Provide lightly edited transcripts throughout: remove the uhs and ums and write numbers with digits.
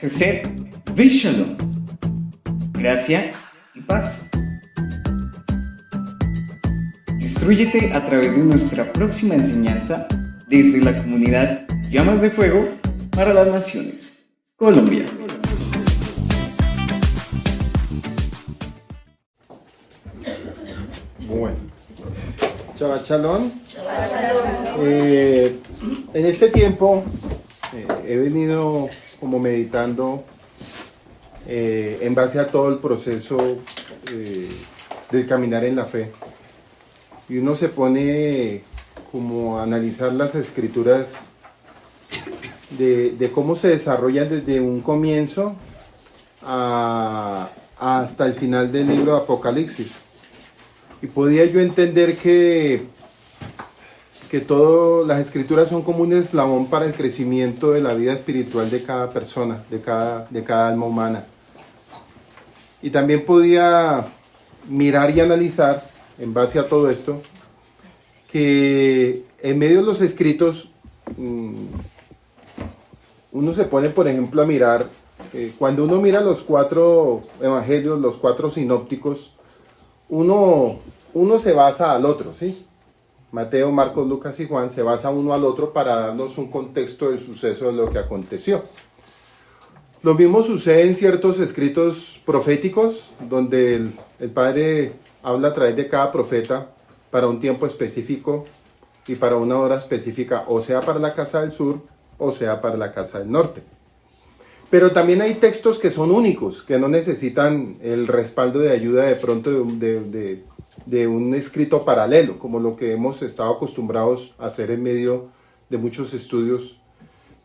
Gesed Vishalom, gracia y paz. Instrúyete a través de nuestra próxima enseñanza desde la comunidad Llamas de Fuego para las Naciones, Colombia. Bueno, Shabbat Shalom. En este tiempo he venido como meditando en base a todo el proceso del caminar en la fe. Y uno se pone como a analizar las escrituras de cómo se desarrollan desde un comienzo hasta el final del libro de Apocalipsis. Y podía yo entender que todas las escrituras son como un eslabón para el crecimiento de la vida espiritual de cada persona, de cada alma humana. Y también podía mirar y analizar, en base a todo esto, que en medio de los escritos, uno se pone, por ejemplo, a mirar, cuando uno mira los 4 evangelios, los 4 sinópticos, uno se basa al otro, ¿sí? Mateo, Marcos, Lucas y Juan se basa uno al otro para darnos un contexto del suceso de lo que aconteció. Lo mismo sucede en ciertos escritos proféticos, donde el Padre habla a través de cada profeta para un tiempo específico y para una hora específica, o sea para la casa del sur, o sea para la casa del norte. Pero también hay textos que son únicos, que no necesitan el respaldo de ayuda de pronto de un escrito paralelo, como lo que hemos estado acostumbrados a hacer en medio de muchos estudios,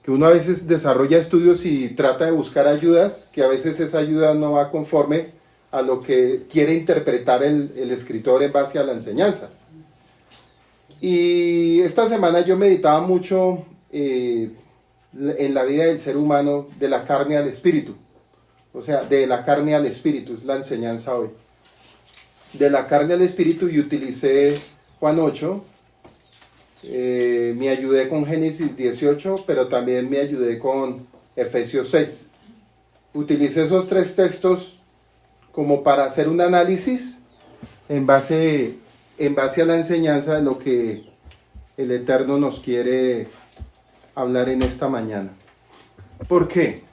que uno a veces desarrolla estudios y trata de buscar ayudas, que a veces esa ayuda no va conforme a lo que quiere interpretar el escritor en base a la enseñanza. Y esta semana yo meditaba mucho en la vida del ser humano, de la carne al espíritu. O sea, de la carne al espíritu, es la enseñanza hoy. De la carne al espíritu, y utilicé Juan 8, me ayudé con Génesis 18, pero también me ayudé con Efesios 6. Utilicé esos 3 textos como para hacer un análisis en base a la enseñanza de lo que el Eterno nos quiere hablar en esta mañana. ¿Por qué?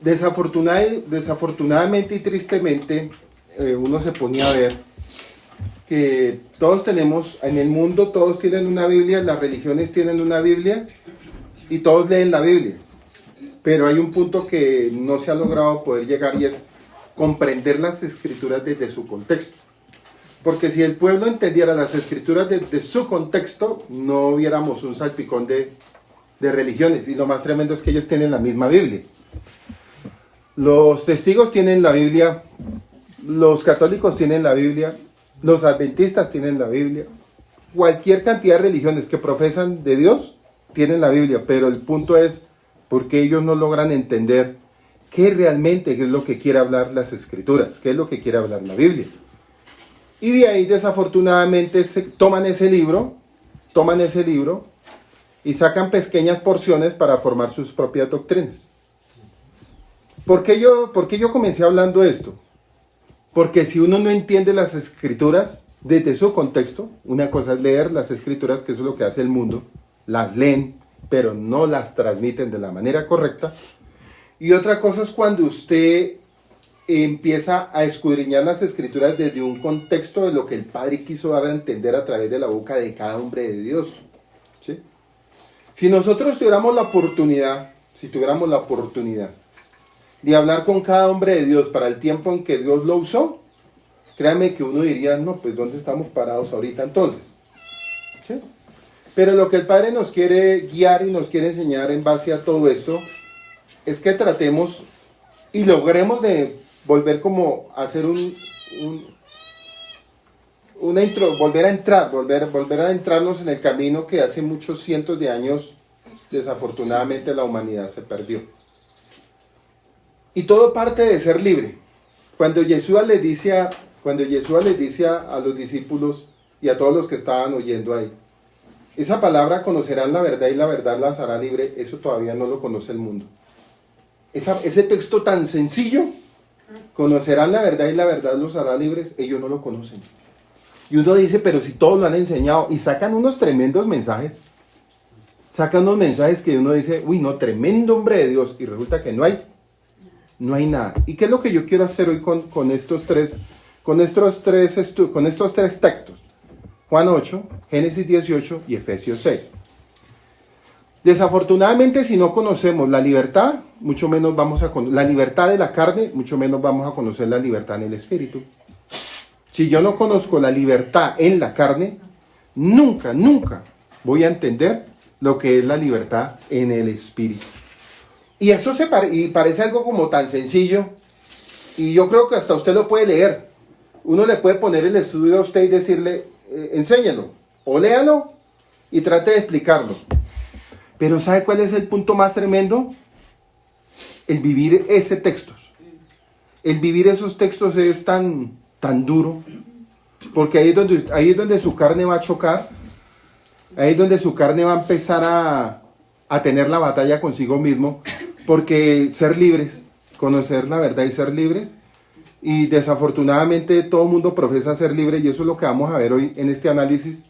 Desafortunadamente y tristemente, uno se ponía a ver que todos tenemos, en el mundo todos tienen una Biblia, las religiones tienen una Biblia y todos leen la Biblia. Pero hay un punto que no se ha logrado poder llegar, y es comprender las escrituras desde su contexto. Porque si el pueblo entendiera las escrituras desde su contexto, no viéramos un salpicón de religiones. Y lo más tremendo es que ellos tienen la misma Biblia. Los testigos tienen la Biblia, los católicos tienen la Biblia, los adventistas tienen la Biblia. Cualquier cantidad de religiones que profesan de Dios tienen la Biblia, pero el punto es porque ellos no logran entender qué realmente es lo que quiere hablar las escrituras, qué es lo que quiere hablar la Biblia. Y de ahí desafortunadamente toman ese libro y sacan pequeñas porciones para formar sus propias doctrinas. ¿Por qué yo comencé hablando de esto? Porque si uno no entiende las escrituras desde su contexto, una cosa es leer las escrituras, que eso es lo que hace el mundo, las leen, pero no las transmiten de la manera correcta. Y otra cosa es cuando usted empieza a escudriñar las escrituras desde un contexto de lo que el Padre quiso dar a entender a través de la boca de cada hombre de Dios, ¿sí? Si nosotros tuviéramos la oportunidad de hablar con cada hombre de Dios para el tiempo en que Dios lo usó, créanme que uno diría, no, pues ¿dónde estamos parados ahorita entonces? ¿Sí? Pero lo que el Padre nos quiere guiar y nos quiere enseñar en base a todo esto es que tratemos y logremos de volver como a hacer volver a adentrarnos en el camino que hace muchos cientos de años desafortunadamente la humanidad se perdió. Y todo parte de ser libre. Cuando Yeshua les dice a los discípulos y a todos los que estaban oyendo ahí, Esa palabra, conocerán la verdad y la verdad las hará libre, eso todavía no lo conoce el mundo. Ese texto tan sencillo, conocerán la verdad y la verdad los hará libres, ellos no lo conocen. Y uno dice, pero si todos lo han enseñado, y sacan unos tremendos mensajes. Sacan unos mensajes que uno dice, uy, no, tremendo hombre de Dios, y resulta que no hay nada. ¿Y qué es lo que yo quiero hacer hoy con estos tres textos? Juan 8, Génesis 18 y Efesios 6. Desafortunadamente, si no conocemos la libertad, mucho menos vamos a conocer la libertad de la carne, mucho menos vamos a conocer la libertad en el espíritu. Si yo no conozco la libertad en la carne, nunca voy a entender lo que es la libertad en el espíritu. Y eso parece algo como tan sencillo, y yo creo que hasta usted lo puede leer. Uno le puede poner el estudio a usted y decirle, enséñalo, o léalo, y trate de explicarlo. Pero ¿sabe cuál es el punto más tremendo? El vivir ese texto. El vivir esos textos es tan duro, porque ahí es donde su carne va a chocar, ahí es donde su carne va a empezar a tener la batalla consigo mismo, porque ser libres, conocer la verdad y ser libres, y desafortunadamente todo el mundo profesa ser libre, y eso es lo que vamos a ver hoy en este análisis,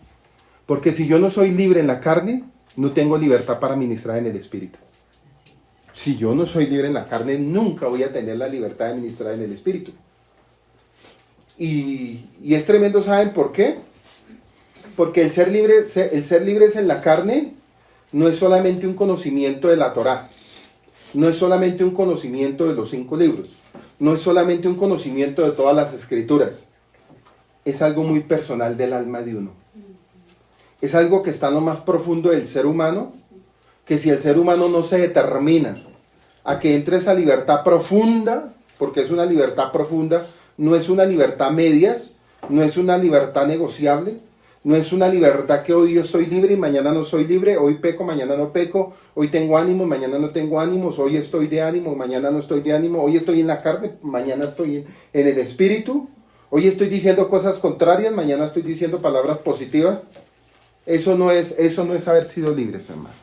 porque si yo no soy libre en la carne, no tengo libertad para ministrar en el espíritu. Si yo no soy libre en la carne, nunca voy a tener la libertad de ministrar en el espíritu. Y es tremendo, ¿saben por qué? Porque el ser libres en la carne no es solamente un conocimiento de la Torá, no es solamente un conocimiento de los 5 libros, no es solamente un conocimiento de todas las escrituras, es algo muy personal del alma de uno. Es algo que está en lo más profundo del ser humano, que si el ser humano no se determina a que entre esa libertad profunda, porque es una libertad profunda, no es una libertad medias, no es una libertad negociable, no es una libertad que hoy yo soy libre y mañana no soy libre, hoy peco, mañana no peco, hoy tengo ánimo, mañana no tengo ánimos, hoy estoy de ánimo, mañana no estoy de ánimo, hoy estoy en la carne, mañana estoy en el espíritu, hoy estoy diciendo cosas contrarias, mañana estoy diciendo palabras positivas. Eso no es haber sido libres, hermano.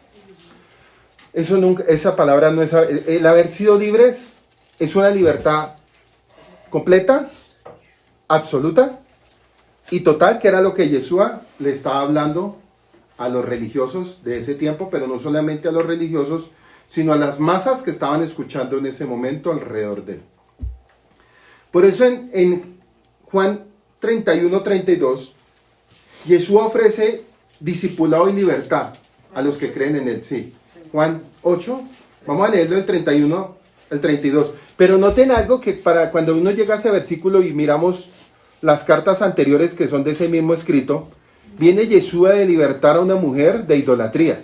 Esa palabra no es el haber sido libres, es una libertad completa, absoluta y total, que era lo que Yeshua le estaba hablando a los religiosos de ese tiempo, pero no solamente a los religiosos, sino a las masas que estaban escuchando en ese momento alrededor de él. Por eso en Juan 31-32, Yeshua ofrece discipulado y libertad a los que creen en él. Sí, Juan 8, vamos a leerlo del 31 al 32. Pero noten algo, que para cuando uno llega a ese versículo y miramos las cartas anteriores que son de ese mismo escrito, viene Yeshua de libertar a una mujer de idolatría.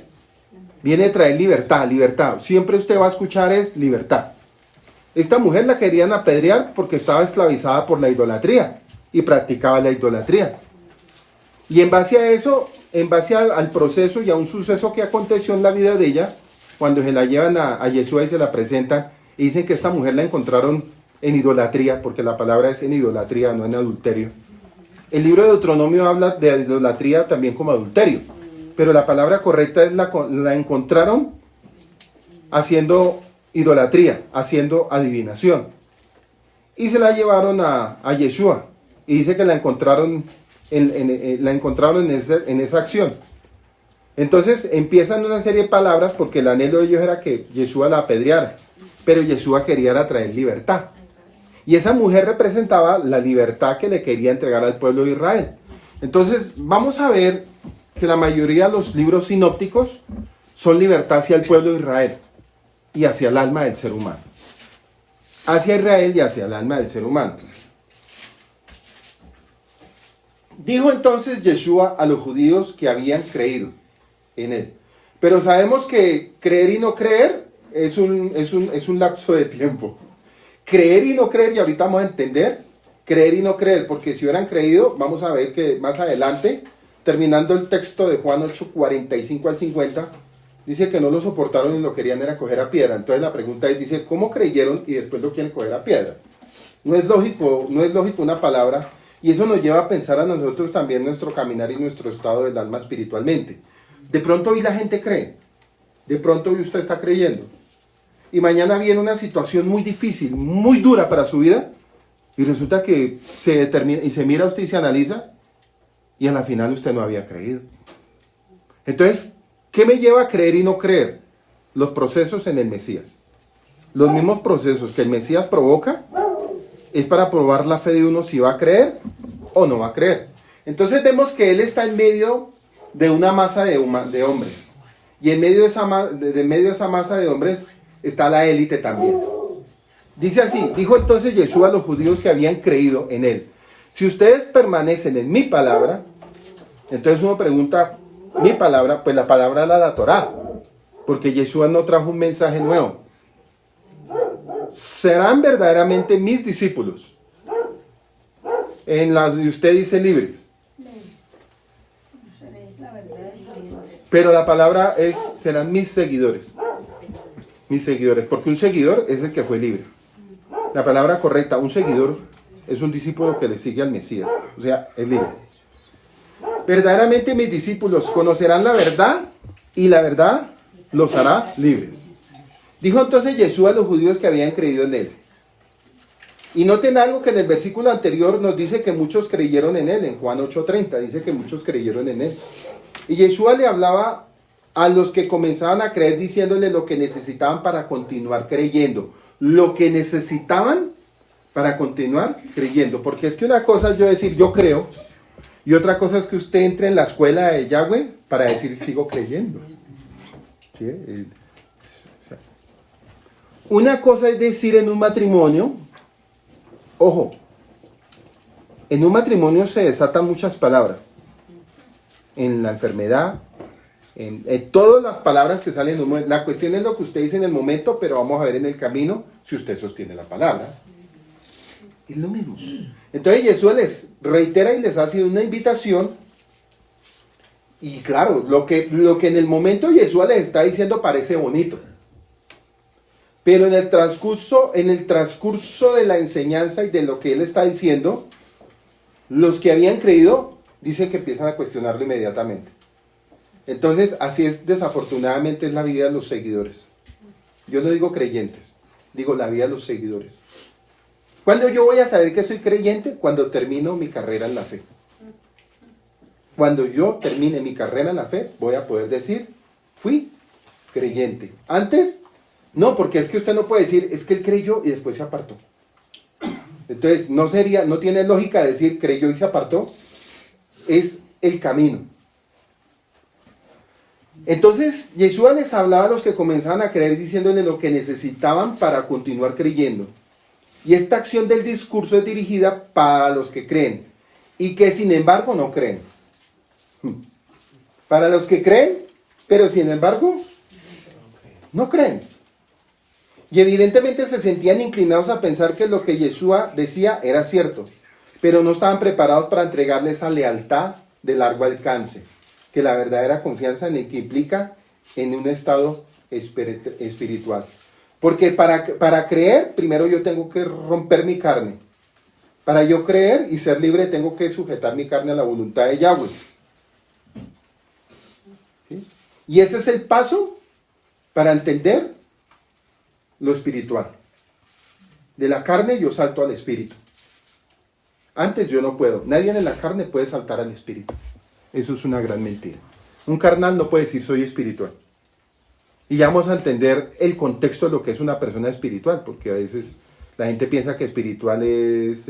Viene a traer libertad. Siempre usted va a escuchar es libertad. Esta mujer la querían apedrear porque estaba esclavizada por la idolatría y practicaba la idolatría. Y en base a eso, en base al proceso y a un suceso que aconteció en la vida de ella, cuando se la llevan a Yeshua y se la presentan, y dicen que esta mujer la encontraron en idolatría, porque la palabra es en idolatría, no en adulterio. El libro de Deuteronomio habla de idolatría también como adulterio, pero la palabra correcta es la encontraron haciendo idolatría, haciendo adivinación. Y se la llevaron a Yeshua, y dice que la encontraron en esa acción. Entonces empiezan una serie de palabras, porque el anhelo de ellos era que Yeshua la apedreara, pero Yeshua quería traer libertad, y esa mujer representaba la libertad que le quería entregar al pueblo de Israel. Entonces vamos a ver que la mayoría de los libros sinópticos son libertad hacia el pueblo de Israel y hacia el alma del ser humano, hacia Israel y hacia el alma del ser humano. Dijo entonces Yeshua a los judíos que habían creído en él. Pero sabemos que creer y no creer es un lapso de tiempo. Creer y no creer, y ahorita vamos a entender, creer y no creer, porque si hubieran creído, vamos a ver que más adelante, terminando el texto de Juan 8, 45 al 50, dice que no lo soportaron y lo querían era coger a piedra. Entonces la pregunta es, dice, ¿cómo creyeron y después lo quieren coger a piedra? No es lógico una palabra. Y eso nos lleva a pensar a nosotros también nuestro caminar y nuestro estado del alma espiritualmente. De pronto hoy la gente cree, de pronto hoy usted está creyendo, y mañana viene una situación muy difícil, muy dura para su vida, y resulta que se determina, y se mira usted y se analiza, y a la final usted no había creído. Entonces, ¿qué me lleva a creer y no creer? Los procesos en el Mesías. Los mismos procesos que el Mesías provoca es para probar la fe de uno si va a creer o no va a creer. Entonces vemos que él está en medio de una masa de hombres. Y en medio de esa masa de hombres está la élite también. Dice así, dijo entonces Yeshua a los judíos que habían creído en él: si ustedes permanecen en mi palabra, entonces uno pregunta, mi palabra, pues la palabra era la Torá, porque Yeshua no trajo un mensaje nuevo. Serán verdaderamente mis discípulos. En la de usted dice libres. Pero la palabra es, serán mis seguidores. Mis seguidores, porque un seguidor es el que fue libre. La palabra correcta, un seguidor es un discípulo que le sigue al Mesías, o sea, es libre. Verdaderamente mis discípulos conocerán la verdad y la verdad los hará libres. Dijo entonces Jesús a los judíos que habían creído en él. Y noten algo que en el versículo anterior nos dice que muchos creyeron en él. En Juan 8:30 dice que muchos creyeron en él. Y Yeshua le hablaba a los que comenzaban a creer diciéndole lo que necesitaban para continuar creyendo. Lo que necesitaban para continuar creyendo. Porque es que una cosa es yo decir yo creo, y otra cosa es que usted entre en la escuela de Yahweh para decir sigo creyendo. ¿Sí? Una cosa es decir en un matrimonio, ojo, en un matrimonio se desatan muchas palabras. En la enfermedad, en todas las palabras que salen en un momento. La cuestión es lo que usted dice en el momento, pero vamos a ver en el camino si usted sostiene la palabra. Es lo mismo. Entonces Jesús les reitera y les hace una invitación. Y claro, lo que en el momento Jesús les está diciendo parece bonito. Pero en el transcurso de la enseñanza y de lo que él está diciendo, los que habían creído dicen que empiezan a cuestionarlo inmediatamente. Entonces, así es, desafortunadamente, es la vida de los seguidores. Yo no digo creyentes, digo la vida de los seguidores. ¿Cuándo yo voy a saber que soy creyente? Cuando termino mi carrera en la fe. Cuando yo termine mi carrera en la fe, voy a poder decir, fui creyente. Antes, no, porque es que usted no puede decir, es que él creyó y después se apartó. Entonces, no tiene lógica decir creyó y se apartó. Es el camino. Entonces, Yeshua les hablaba a los que comenzaban a creer diciéndoles lo que necesitaban para continuar creyendo. Y esta acción del discurso es dirigida para los que creen y que sin embargo no creen. Para los que creen, pero sin embargo no creen. Y evidentemente se sentían inclinados a pensar que lo que Yeshua decía era cierto, pero no estaban preparados para entregarle esa lealtad de largo alcance, que la verdadera confianza en el que implica en un estado espiritual. Porque para creer, primero yo tengo que romper mi carne. Para yo creer y ser libre, tengo que sujetar mi carne a la voluntad de Yahweh. ¿Sí? Y ese es el paso para entender lo espiritual. De la carne yo salto al espíritu. Antes yo no puedo. Nadie en la carne puede saltar al espíritu. Eso es una gran mentira. Un carnal no puede decir soy espiritual. Y ya vamos a entender el contexto de lo que es una persona espiritual, porque a veces la gente piensa que espiritual es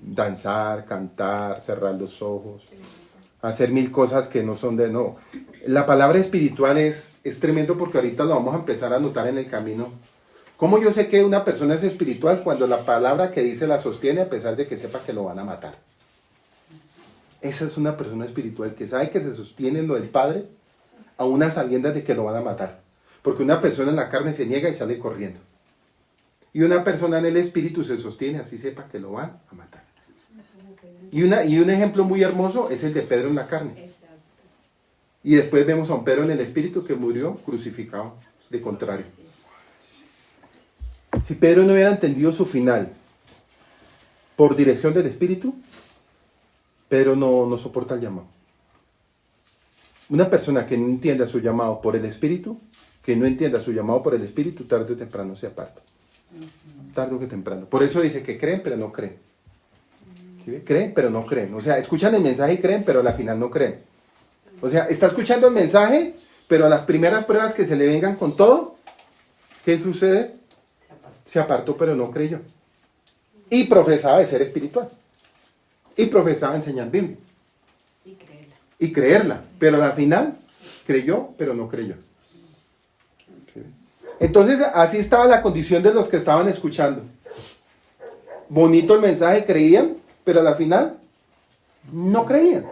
danzar, cantar, cerrar los ojos, hacer mil cosas que no son de... No, la palabra espiritual es tremendo porque ahorita lo vamos a empezar a notar en el camino. ¿Cómo yo sé que una persona es espiritual? Cuando la palabra que dice la sostiene a pesar de que sepa que lo van a matar. Esa es una persona espiritual que sabe que se sostiene en lo del Padre a unas sabiendas de que lo van a matar. Porque una persona en la carne se niega y sale corriendo. Y una persona en el espíritu se sostiene así sepa que lo van a matar. Y un ejemplo muy hermoso es el de Pedro en la carne. Y después vemos a un Pedro en el espíritu que murió crucificado de contrario. Si Pedro no hubiera entendido su final por dirección del espíritu, Pedro no soporta el llamado. Una persona que no entienda su llamado por el Espíritu, tarde o temprano se aparta. Tarde o que temprano. Por eso dice que creen, pero no creen. ¿Sí ve? Creen, pero no creen. O sea, escuchan el mensaje y creen, pero al final no creen. O sea, está escuchando el mensaje, pero a las primeras pruebas que se le vengan con todo, ¿qué sucede? Se apartó, pero no creyó. Y profesaba de ser espiritual. Y profesaba enseñar Biblia. Y creerla. Pero al final creyó, pero no creyó. Entonces, así estaba la condición de los que estaban escuchando. Bonito el mensaje, creían, pero al final no creían.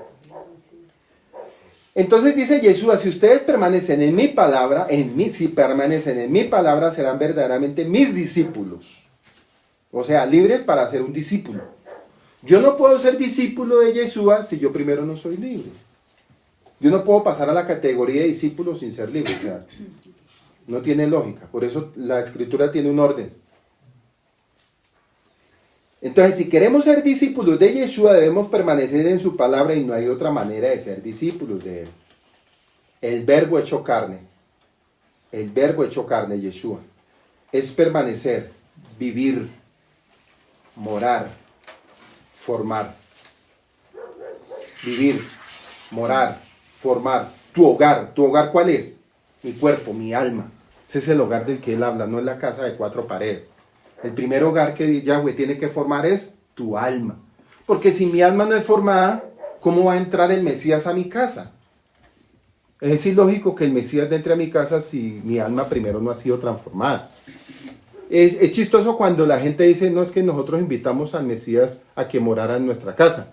Entonces dice Yeshua, si ustedes permanecen en mi palabra, si permanecen en mi palabra, serán verdaderamente mis discípulos. O sea, libres para ser un discípulo. Yo no puedo ser discípulo de Yeshua si yo primero no soy libre. Yo no puedo pasar a la categoría de discípulo sin ser libre. O sea, no tiene lógica. Por eso la escritura tiene un orden. Entonces, si queremos ser discípulos de Yeshua, debemos permanecer en su palabra y no hay otra manera de ser discípulos de él. El verbo hecho carne, Yeshua, es permanecer, vivir, morar, formar. Vivir, morar, formar. Tu hogar, ¿cuál es? Mi cuerpo, mi alma. Ese es el hogar del que él habla, no es la casa de 4 paredes. El primer hogar que Yahweh tiene que formar es tu alma. Porque si mi alma no es formada, ¿cómo va a entrar el Mesías a mi casa? Es ilógico que el Mesías entre a mi casa si mi alma primero no ha sido transformada. Es chistoso cuando la gente dice, no, es que nosotros invitamos al Mesías a que morara en nuestra casa.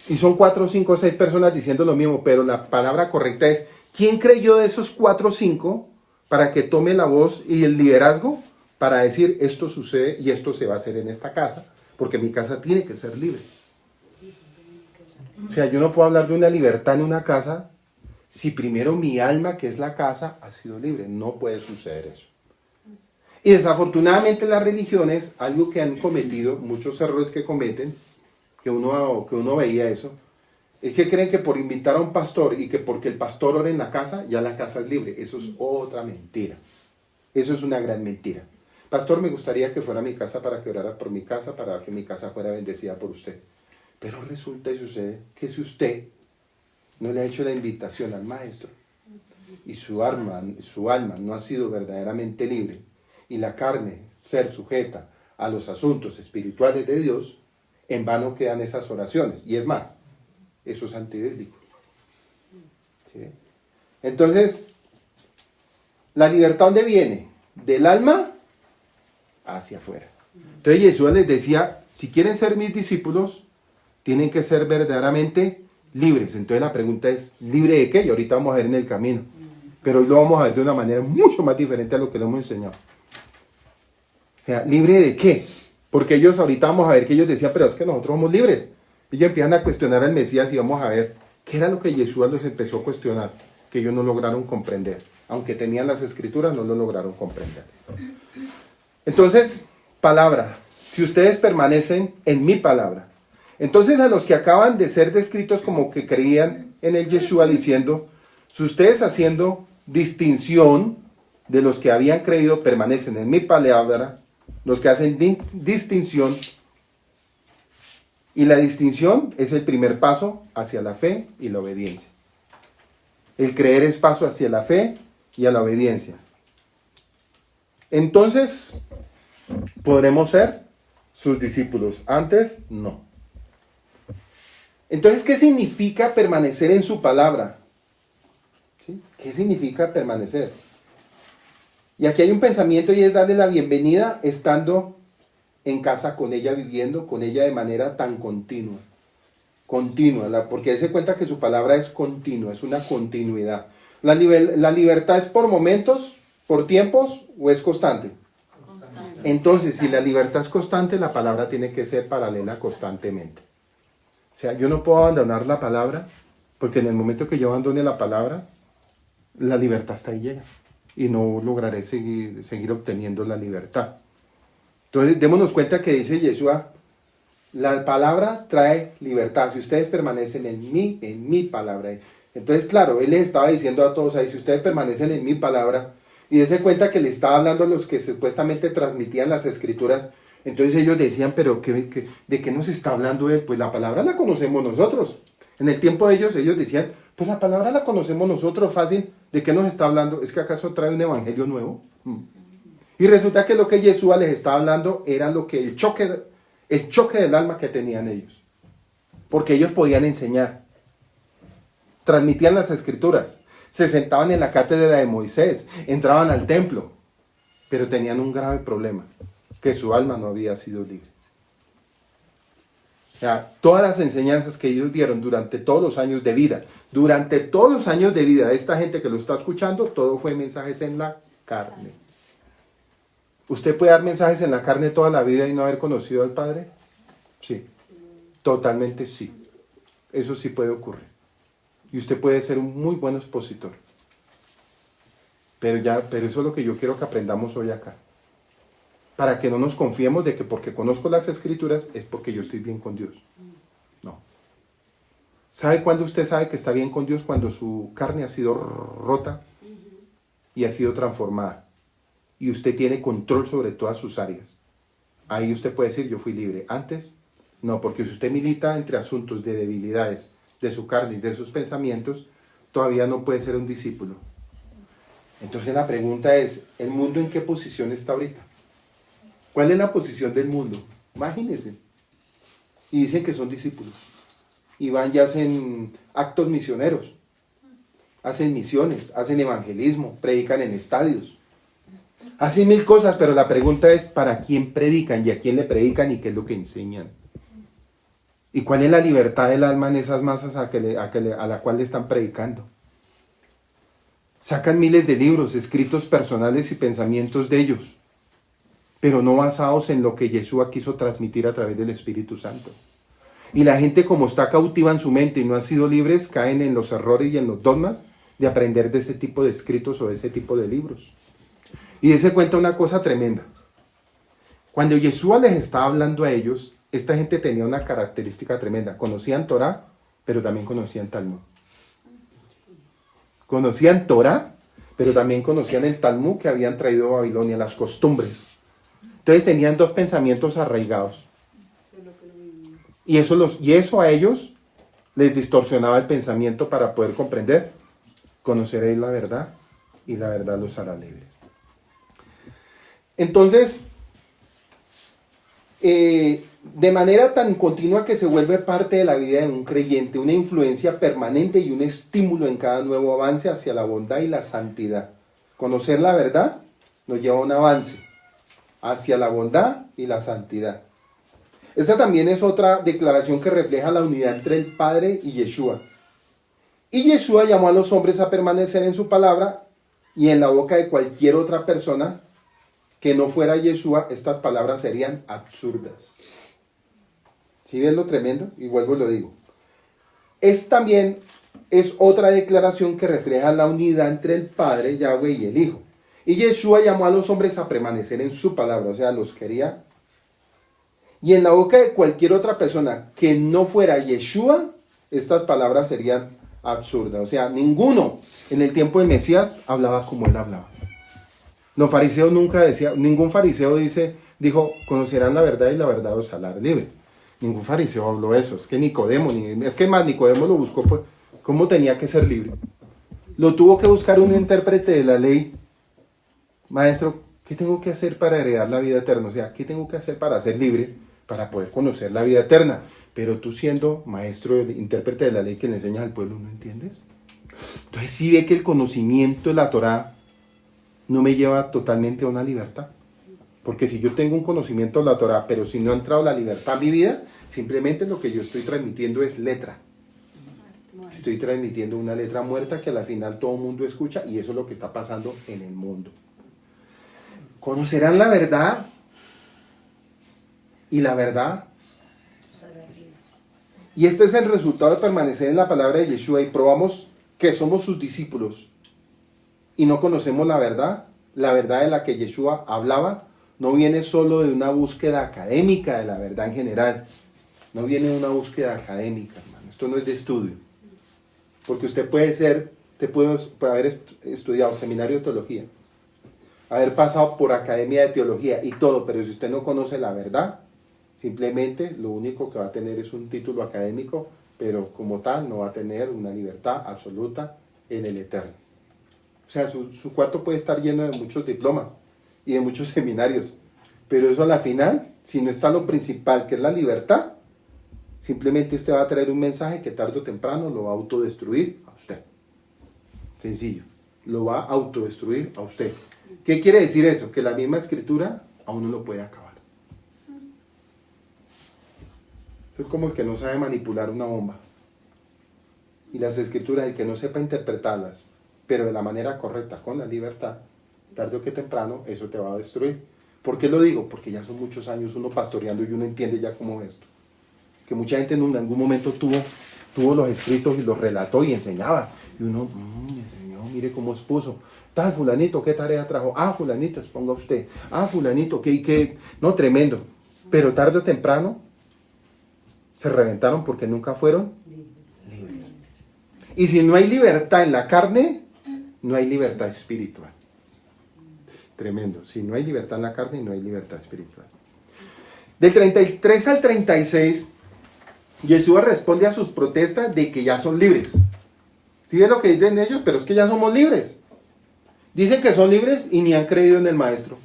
Y son 4, 5, 6 personas diciendo lo mismo, pero la palabra correcta es, ¿quién creyó de esos 4 o 5 para que tome la voz y el liderazgo para decir esto sucede y esto se va a hacer en esta casa? Porque mi casa tiene que ser libre. O sea, yo no puedo hablar de una libertad en una casa si primero mi alma, que es la casa, ha sido libre. No puede suceder eso. Y desafortunadamente las religiones, algo que han cometido, muchos errores que cometen, que uno veía eso, es que creen que por invitar a un pastor y que porque el pastor ore en la casa, ya la casa es libre. Eso es otra mentira. Eso es una gran mentira. Pastor, me gustaría que fuera a mi casa para que orara por mi casa, para que mi casa fuera bendecida por usted. Pero resulta y sucede que si usted no le ha hecho la invitación al maestro y su alma no ha sido verdaderamente libre y la carne ser sujeta a los asuntos espirituales de Dios, en vano quedan esas oraciones. Y es más, eso es antibíblico. ¿Sí? Entonces, ¿la libertad dónde viene? Del alma hacia afuera. Entonces Jesús les decía, si quieren ser mis discípulos, tienen que ser verdaderamente libres. Entonces la pregunta es, ¿libre de qué? Y ahorita vamos a ver en el camino. Pero hoy lo vamos a ver de una manera mucho más diferente a lo que lo hemos enseñado. O sea, ¿libre de qué? Porque ellos ahorita vamos a ver que ellos decían, pero es que nosotros somos libres. Ellos empiezan a cuestionar al Mesías y vamos a ver qué era lo que Jesús les empezó a cuestionar, que ellos no lograron comprender. Aunque tenían las escrituras, no lo lograron comprender. Entonces, palabra. Si ustedes permanecen en mi palabra. Entonces a los que acaban de ser descritos como que creían en el Yeshua diciendo, si ustedes haciendo distinción de los que habían creído permanecen en mi palabra, los que hacen distinción, y la distinción es el primer paso hacia la fe y la obediencia. El creer es paso hacia la fe y a la obediencia. Entonces, podremos ser sus discípulos. Antes, no. Entonces, ¿qué significa permanecer en su palabra? ¿Sí? ¿Qué significa permanecer? Y aquí hay un pensamiento y es darle la bienvenida estando en casa con ella, viviendo con ella de manera tan continua. Continua, porque se cuenta que su palabra es continua, es una continuidad. ¿La libertad es por momentos, por tiempos o es constante? Constante. Entonces, si la libertad es constante, la palabra tiene que ser paralela constantemente. O sea, yo no puedo abandonar la palabra, porque en el momento que yo abandone la palabra, la libertad está ahí llega. Y no lograré seguir obteniendo la libertad. Entonces, démonos cuenta que dice Yeshua, La palabra trae libertad. Si ustedes permanecen en mi palabra. Entonces, claro, él les estaba diciendo a todos ahí, si ustedes permanecen en mi palabra, y dése cuenta que le estaba hablando a los que supuestamente transmitían las escrituras. Entonces ellos decían, pero ¿de qué nos está hablando él? Pues la palabra la conocemos nosotros. En el tiempo de ellos decían, pues la palabra la conocemos nosotros, fácil. ¿De qué nos está hablando? ¿Es que acaso trae un evangelio nuevo? Y resulta que lo que Yeshua les estaba hablando era lo que el choque del alma que tenían ellos. Porque ellos podían enseñar. Transmitían las escrituras. Se sentaban en la cátedra de Moisés. Entraban al templo. Pero tenían un grave problema. Que su alma no había sido libre. O sea, todas las enseñanzas que ellos dieron durante todos los años de vida, de esta gente que lo está escuchando, todo fue mensajes en la carne. ¿Usted puede dar mensajes en la carne toda la vida y no haber conocido al Padre? Sí, totalmente sí. Eso sí puede ocurrir. Y usted puede ser un muy buen expositor. Pero eso es lo que yo quiero que aprendamos hoy acá. Para que no nos confiemos de que porque conozco las escrituras es porque yo estoy bien con Dios. No. ¿Sabe cuándo usted sabe que está bien con Dios? Cuando su carne ha sido rota y ha sido transformada. Y usted tiene control sobre todas sus áreas. Ahí usted puede decir, yo fui libre. Antes, no, porque si usted milita entre asuntos de debilidades de su carne y de sus pensamientos, todavía no puede ser un discípulo. Entonces la pregunta es, ¿el mundo en qué posición está ahorita? ¿Cuál es la posición del mundo? Imagínense. Y dicen que son discípulos. Y van y hacen actos misioneros. Hacen misiones, hacen evangelismo, predican en estadios. Hacen mil cosas, pero la pregunta es, ¿para quién predican y a quién le predican y qué es lo que enseñan? ¿Y cuál es la libertad del alma en esas masas a la cual le están predicando? Sacan miles de libros, escritos personales y pensamientos de ellos, pero no basados en lo que Yeshua quiso transmitir a través del Espíritu Santo. Y la gente, como está cautiva en su mente y no han sido libres, caen en los errores y en los dogmas de aprender de ese tipo de escritos o de ese tipo de libros. Y se cuenta una cosa tremenda. Cuando Yeshua les estaba hablando a ellos, esta gente tenía una característica tremenda. Conocían Torah, pero también conocían Talmud. Conocían Torah, pero también conocían el Talmud que habían traído a Babilonia, las costumbres. Entonces tenían dos pensamientos arraigados. Y eso a ellos les distorsionaba el pensamiento para poder comprender. Conoceréis la verdad y la verdad los hará libres. Entonces, de manera tan continua que se vuelve parte de la vida de un creyente, una influencia permanente y un estímulo en cada nuevo avance hacia la bondad y la santidad. Conocer la verdad nos lleva a un avance hacia la bondad y la santidad. Esta también es otra declaración que refleja la unidad entre el Padre y Yeshua. Y Yeshua llamó a los hombres a permanecer en su palabra, y en la boca de cualquier otra persona que no fuera Yeshua, estas palabras serían absurdas. ¿Sí ven lo tremendo? Y vuelvo y lo digo. También es otra declaración que refleja la unidad entre el Padre, Yahweh, y el Hijo. Y Yeshua llamó a los hombres a permanecer en su palabra, o sea, los quería. Y en la boca de cualquier otra persona que no fuera Yeshua, estas palabras serían absurdas. O sea, ninguno en el tiempo de Mesías hablaba como él hablaba. Los fariseos nunca decían, ningún fariseo dijo, conocerán la verdad y la verdad os hará libre. Ningún fariseo habló eso. Es que Nicodemo lo buscó, pues, ¿cómo tenía que ser libre? Lo tuvo que buscar un intérprete de la ley. Maestro, ¿qué tengo que hacer para heredar la vida eterna? O sea, ¿qué tengo que hacer para ser libre? Para poder conocer la vida eterna. Pero tú, siendo maestro, intérprete de la ley que le enseñas al pueblo, ¿no entiendes? Entonces sí ve que el conocimiento de la Torá no me lleva totalmente a una libertad. Porque si yo tengo un conocimiento de la Torá, pero si no ha entrado la libertad a mi vida, simplemente lo que yo estoy transmitiendo es letra. Estoy transmitiendo una letra muerta que al final todo el mundo escucha, y eso es lo que está pasando en el mundo. Conocerán la verdad, y la verdad. Y este es el resultado de permanecer en la palabra de Yeshua, y probamos que somos sus discípulos y no conocemos la verdad de la que Yeshua hablaba, no viene solo de una búsqueda académica de la verdad en general, No viene de una búsqueda académica, hermano. Esto no es de estudio. Porque usted puede haber estudiado seminario de teología, haber pasado por academia de teología y todo, pero si usted no conoce la verdad, simplemente lo único que va a tener es un título académico, pero como tal no va a tener una libertad absoluta en el eterno. O sea, su cuarto puede estar lleno de muchos diplomas y de muchos seminarios, pero eso a la final, si no está lo principal, que es la libertad, simplemente usted va a traer un mensaje que tarde o temprano lo va a autodestruir a usted. Sencillo, lo va a autodestruir a usted. ¿Qué quiere decir eso? Que la misma escritura a uno lo puede acabar. Eso es como el que no sabe manipular una bomba. Y las escrituras, el que no sepa interpretarlas, pero de la manera correcta, con la libertad, tarde o que temprano, eso te va a destruir. ¿Por qué lo digo? Porque ya son muchos años uno pastoreando y uno entiende ya cómo es esto. Que mucha gente en algún momento tuvo los escritos y los relató y enseñaba. Y uno, enseñó, mire cómo expuso. Tal fulanito, ¿qué tarea trajo? Ah, fulanito, exponga usted. Ah, fulanito, ¿qué? No, tremendo. Pero tarde o temprano se reventaron porque nunca fueron libres. Y si no hay libertad en la carne, no hay libertad espiritual. Tremendo. Si no hay libertad en la carne, no hay libertad espiritual. Del 33 al 36, Yeshua responde a sus protestas de que ya son libres. ¿Sí ven lo que dicen ellos? Pero es que ya somos libres. Dicen que son libres y ni han creído en el Maestro.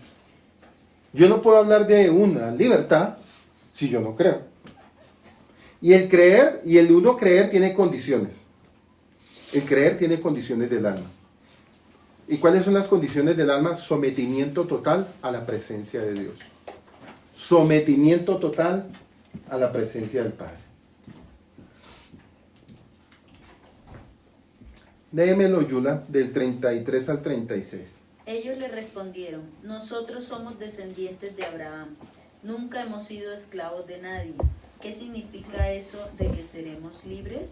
Yo no puedo hablar de una libertad si yo no creo. Y el creer, y el uno creer tiene condiciones. El creer tiene condiciones del alma. ¿Y cuáles son las condiciones del alma? Sometimiento total a la presencia de Dios. Sometimiento total a la presencia del Padre. Léemelo, Yula, del 33 al 36. Ellos le respondieron: nosotros somos descendientes de Abraham, nunca hemos sido esclavos de nadie. ¿Qué significa eso de que seremos libres?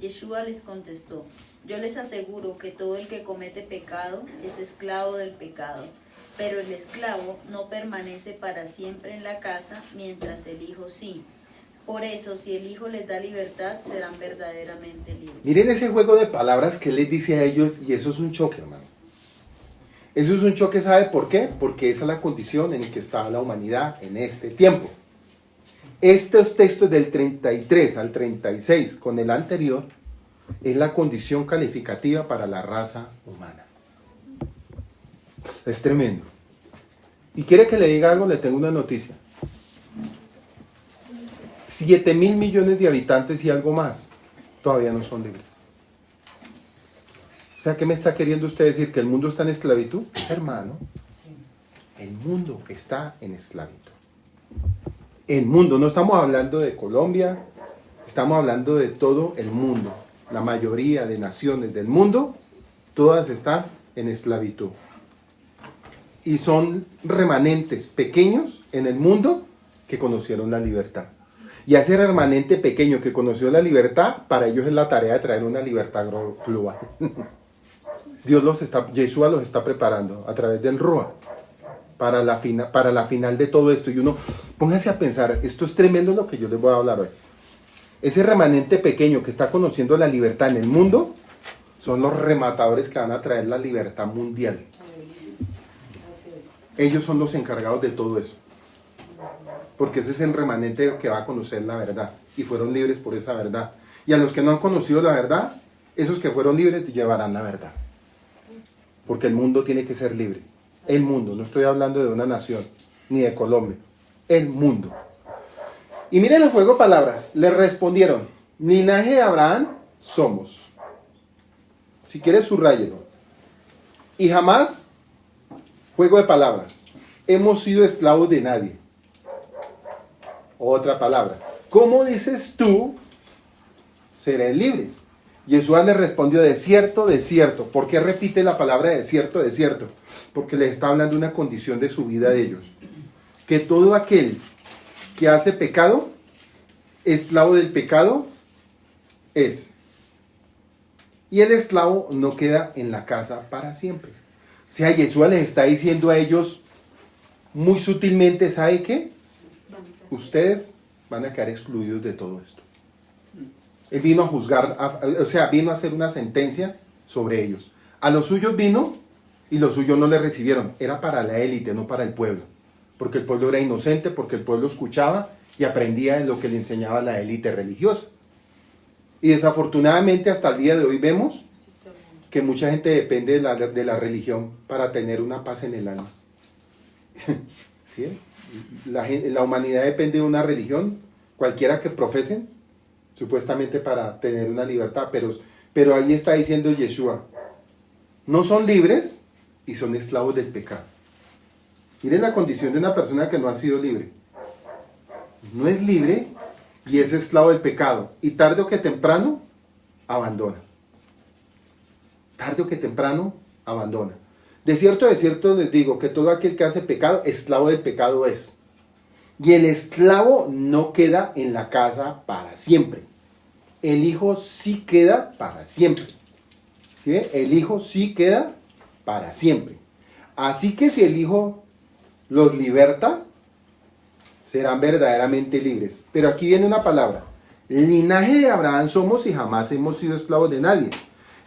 Yeshua les contestó: yo les aseguro que todo el que comete pecado es esclavo del pecado, pero el esclavo no permanece para siempre en la casa, mientras el Hijo sí. Por eso, si el Hijo les da libertad, serán verdaderamente libres. Miren ese juego de palabras que les dice a ellos, y eso es un choque, hermano. Eso es un choque, ¿sabe por qué? Porque esa es la condición en la que está la humanidad en este tiempo. Estos textos del 33 al 36 con el anterior es la condición calificativa para la raza humana. Es tremendo. Y quiere que le diga algo, le tengo una noticia. 7.000 millones de habitantes y algo más todavía no son libres. O sea, ¿qué me está queriendo usted decir? ¿Que el mundo está en esclavitud? Hermano, el mundo está en esclavitud. El mundo, no estamos hablando de Colombia, estamos hablando de todo el mundo. La mayoría de naciones del mundo, todas están en esclavitud. Y son remanentes pequeños en el mundo que conocieron la libertad. Y a ese remanente pequeño que conoció la libertad, para ellos es la tarea de traer una libertad global. Yeshua los está preparando a través del Ruach para la final de todo esto. Y uno, póngase a pensar, esto es tremendo lo que yo les voy a hablar hoy. Ese remanente pequeño que está conociendo la libertad en el mundo, son los rematadores que van a traer la libertad mundial. Ellos son los encargados de todo eso. Porque ese es el remanente que va a conocer la verdad. Y fueron libres por esa verdad. Y a los que no han conocido la verdad, esos que fueron libres llevarán la verdad. Porque el mundo tiene que ser libre. El mundo, no estoy hablando de una nación, ni de Colombia. El mundo. Y miren el juego de palabras. Le respondieron: linaje de Abraham somos. Si quieres, subráyelo. Y jamás, juego de palabras, hemos sido esclavos de nadie. Otra palabra. ¿Cómo dices tú, serán libres? Yeshua le respondió: de cierto, de cierto. ¿Por qué repite la palabra de cierto, de cierto? Porque les está hablando de una condición de su vida de ellos. Que todo aquel que hace pecado, esclavo del pecado, es. Y el esclavo no queda en la casa para siempre. O sea, Yeshua les está diciendo a ellos muy sutilmente, ¿sabe qué? Ustedes van a quedar excluidos de todo esto. Él vino a juzgar, o sea, vino a hacer una sentencia sobre ellos. A los suyos vino y los suyos no le recibieron. Era para la élite, no para el pueblo. Porque el pueblo era inocente, porque el pueblo escuchaba y aprendía en lo que le enseñaba la élite religiosa. Y desafortunadamente hasta el día de hoy vemos que mucha gente depende de la religión para tener una paz en el alma. ¿Sí? La humanidad depende de una religión, cualquiera que profesen, supuestamente para tener una libertad, pero ahí está diciendo Yeshua, no son libres y son esclavos del pecado. Miren la condición de una persona que no ha sido libre. No es libre y es esclavo del pecado, y tarde o que temprano abandona. Tarde o que temprano abandona. De cierto les digo que todo aquel que hace pecado, esclavo del pecado es. Y el esclavo no queda en la casa para siempre. El hijo sí queda para siempre. ¿Sí? El hijo sí queda para siempre. Así que si el hijo los liberta, serán verdaderamente libres. Pero aquí viene una palabra. El linaje de Abraham somos y jamás hemos sido esclavos de nadie.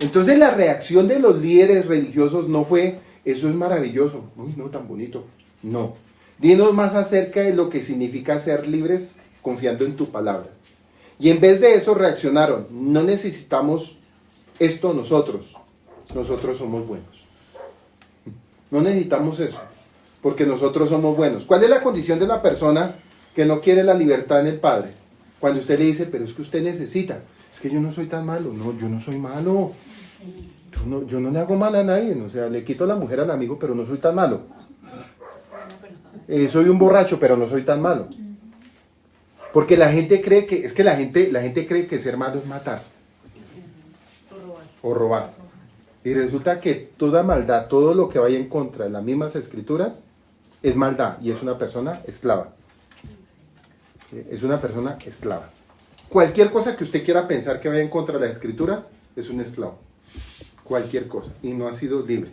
Entonces la reacción de los líderes religiosos no fue, eso es maravilloso, uy, no tan bonito. No. Dinos más acerca de lo que significa ser libres confiando en tu palabra. Y en vez de eso reaccionaron, no necesitamos esto nosotros somos buenos. No necesitamos eso, porque nosotros somos buenos. ¿Cuál es la condición de la persona que no quiere la libertad en el Padre? Cuando usted le dice, pero es que usted necesita, es que yo no soy tan malo, no, yo no soy malo. Yo no le hago mal a nadie, o sea, le quito la mujer al amigo, pero no soy tan malo. Soy un borracho, pero no soy tan malo. Porque la gente cree que, la gente cree que ser malo es matar. O robar. Y resulta que toda maldad, todo lo que vaya en contra de las mismas escrituras, es maldad y es una persona esclava. Es una persona esclava. Cualquier cosa que usted quiera pensar que vaya en contra de las escrituras, es un esclavo. Cualquier cosa. Y no ha sido libre.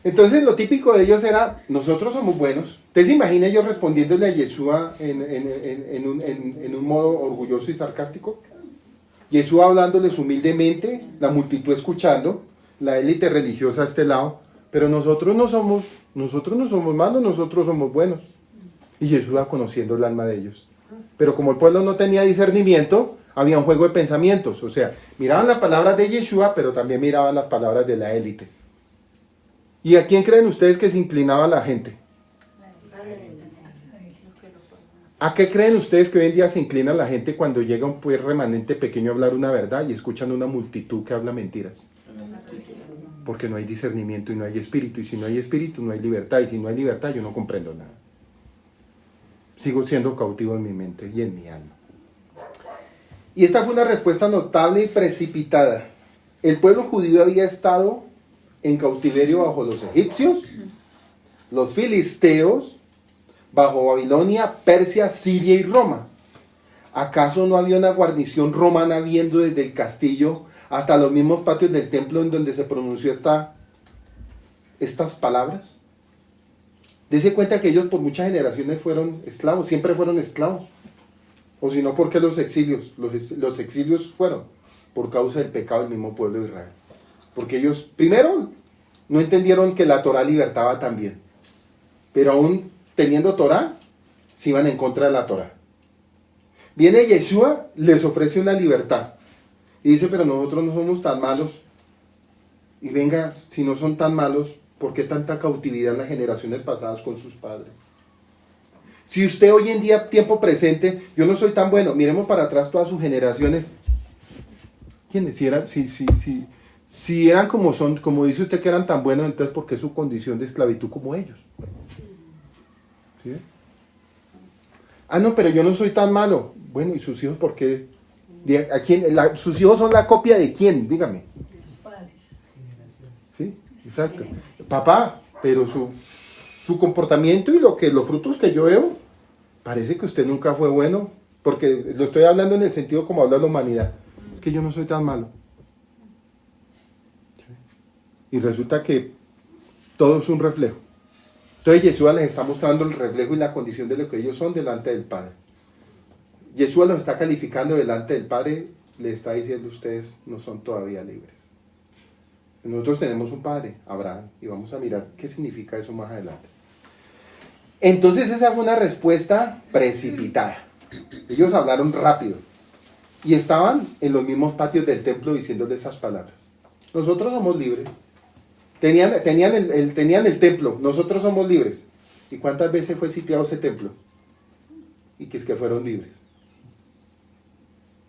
Entonces lo típico de ellos era, nosotros somos buenos. ¿Usted se imagina ellos respondiéndole a Yeshua en un modo orgulloso y sarcástico? Yeshua hablándoles humildemente, la multitud escuchando, la élite religiosa a este lado, pero nosotros no somos malos, nosotros somos buenos. Y Yeshua conociendo el alma de ellos. Pero como el pueblo no tenía discernimiento, había un juego de pensamientos. O sea, miraban las palabras de Yeshua, pero también miraban las palabras de la élite. ¿Y a quién creen ustedes que se inclinaba la gente? ¿A qué creen ustedes que hoy en día se inclina la gente cuando llega un remanente pequeño a hablar una verdad y escuchan una multitud que habla mentiras? Porque no hay discernimiento y no hay espíritu. Y si no hay espíritu, no hay libertad. Y si no hay libertad, yo no comprendo nada. Sigo siendo cautivo en mi mente y en mi alma. Y esta fue una respuesta notable y precipitada. El pueblo judío había estado en cautiverio bajo los egipcios, los filisteos, bajo Babilonia, Persia, Siria y Roma. ¿Acaso no había una guarnición romana viendo desde el castillo hasta los mismos patios del templo en donde se pronunció estas palabras? Dese cuenta que ellos por muchas generaciones fueron esclavos, siempre fueron esclavos. O si no, ¿por qué los exilios? Los exilios fueron por causa del pecado del mismo pueblo de Israel. Porque ellos, primero, no entendieron que la Torá libertaba también. Pero aún teniendo Torá, se iban en contra de la Torá. Viene Yeshua, les ofrece una libertad. Y dice, pero nosotros no somos tan malos. Y venga, si no son tan malos, ¿por qué tanta cautividad en las generaciones pasadas con sus padres? Si usted hoy en día, tiempo presente, yo no soy tan bueno, miremos para atrás todas sus generaciones. ¿Quiénes? Si eran como son, como dice usted que eran tan buenos, entonces ¿por qué su condición de esclavitud como ellos? ¿Sí? Ah, no, pero yo no soy tan malo. Bueno, ¿y sus hijos por qué? ¿A quién? ¿Sus hijos son la copia de quién? Dígame. Los padres. Sí, exacto. Papá, pero su comportamiento y los frutos que yo veo, parece que usted nunca fue bueno, porque lo estoy hablando en el sentido como habla la humanidad. Es que yo no soy tan malo. Y resulta que todo es un reflejo. Entonces Yeshua les está mostrando el reflejo y la condición de lo que ellos son delante del Padre. Yeshua los está calificando delante del Padre, le está diciendo ustedes no son todavía libres. Nosotros tenemos un padre, Abraham, y vamos a mirar qué significa eso más adelante. Entonces esa fue una respuesta precipitada. Ellos hablaron rápido y estaban en los mismos patios del templo diciéndole esas palabras. Nosotros somos libres. Tenían el templo, nosotros somos libres. ¿Y cuántas veces fue sitiado ese templo? Y que es que fueron libres.